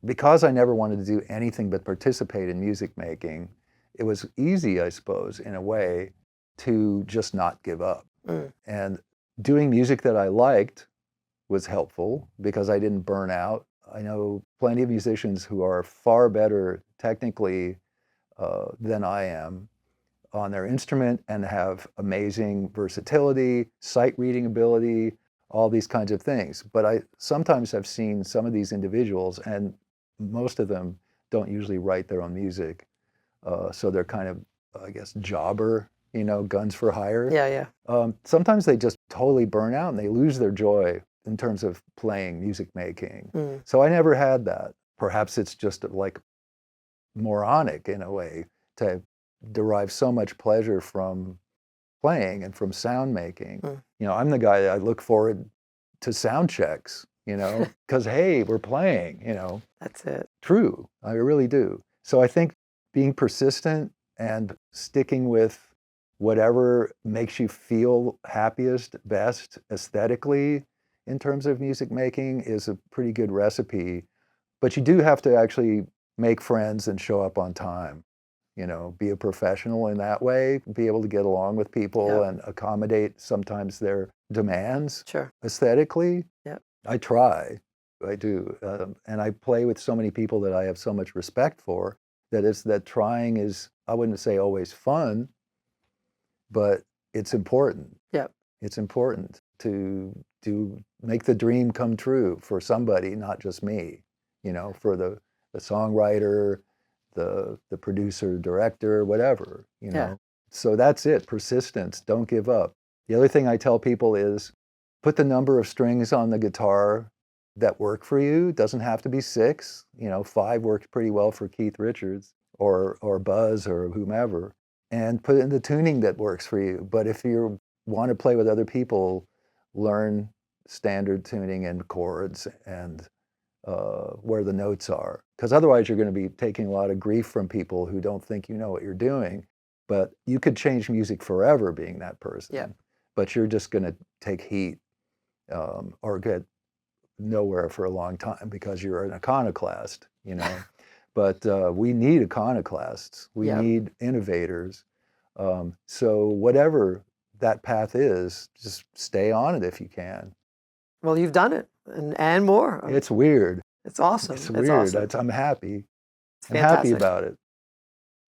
Because I never wanted to do anything but participate in music making, it was easy, I suppose, in a way, to just not give up. And doing music that I liked was helpful because I didn't burn out. I know plenty of musicians who are far better technically than I am on their instrument and have amazing versatility, sight reading ability, all these kinds of things. But I sometimes have seen some of these individuals, and most of them don't usually write their own music. So they're kind of, I guess, jobber, guns for hire. Yeah, yeah. Sometimes they just totally burn out and they lose their joy in terms of playing, music making. So I never had that. Perhaps it's just like moronic in a way to derive so much pleasure from playing and from sound making. I'm the guy that I look forward to sound checks, because hey, we're playing, That's it. True, I really do. So I think being persistent and sticking with whatever makes you feel happiest, best aesthetically in terms of music making is a pretty good recipe. But you do have to actually make friends and show up on time, be a professional in that way, be able to get along with people and accommodate sometimes their demands aesthetically. Yeah. I try, I do. And I play with so many people that I have so much respect for that trying is, I wouldn't say always fun, but it's important. Yeah. It's important to make the dream come true for somebody, not just me, for the songwriter, the producer, director, whatever, Yeah. So that's it, persistence, don't give up. The other thing I tell people is put the number of strings on the guitar that work for you. It doesn't have to be 6, 5 worked pretty well for Keith Richards or Buzz or whomever, and put it in the tuning that works for you. But if you want to play with other people, learn standard tuning and chords and where the notes are. Because otherwise you're going to be taking a lot of grief from people who don't think you know what you're doing. But you could change music forever being that person. Yeah. But you're just going to take heat or get nowhere for a long time because you're an iconoclast, But we need iconoclasts. We need innovators. So whatever that path is, just stay on it if you can. Well, you've done it and more. It's weird. It's awesome. It's weird. Awesome. I'm happy. It's I'm happy fantastic. about it.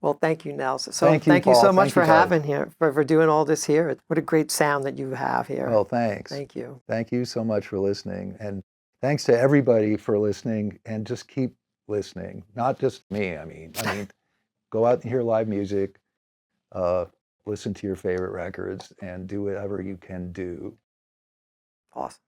Well, thank you, Nels. So Thank you, so Paul. much Thank for you, guys. having here, for doing all this here. What a great sound that you have here. Oh, thanks. Thank you. Thank you so much for listening. And thanks to everybody for listening, and just keep listening. Not just me, I mean, go out and hear live music, listen to your favorite records, and do whatever you can do. Awesome.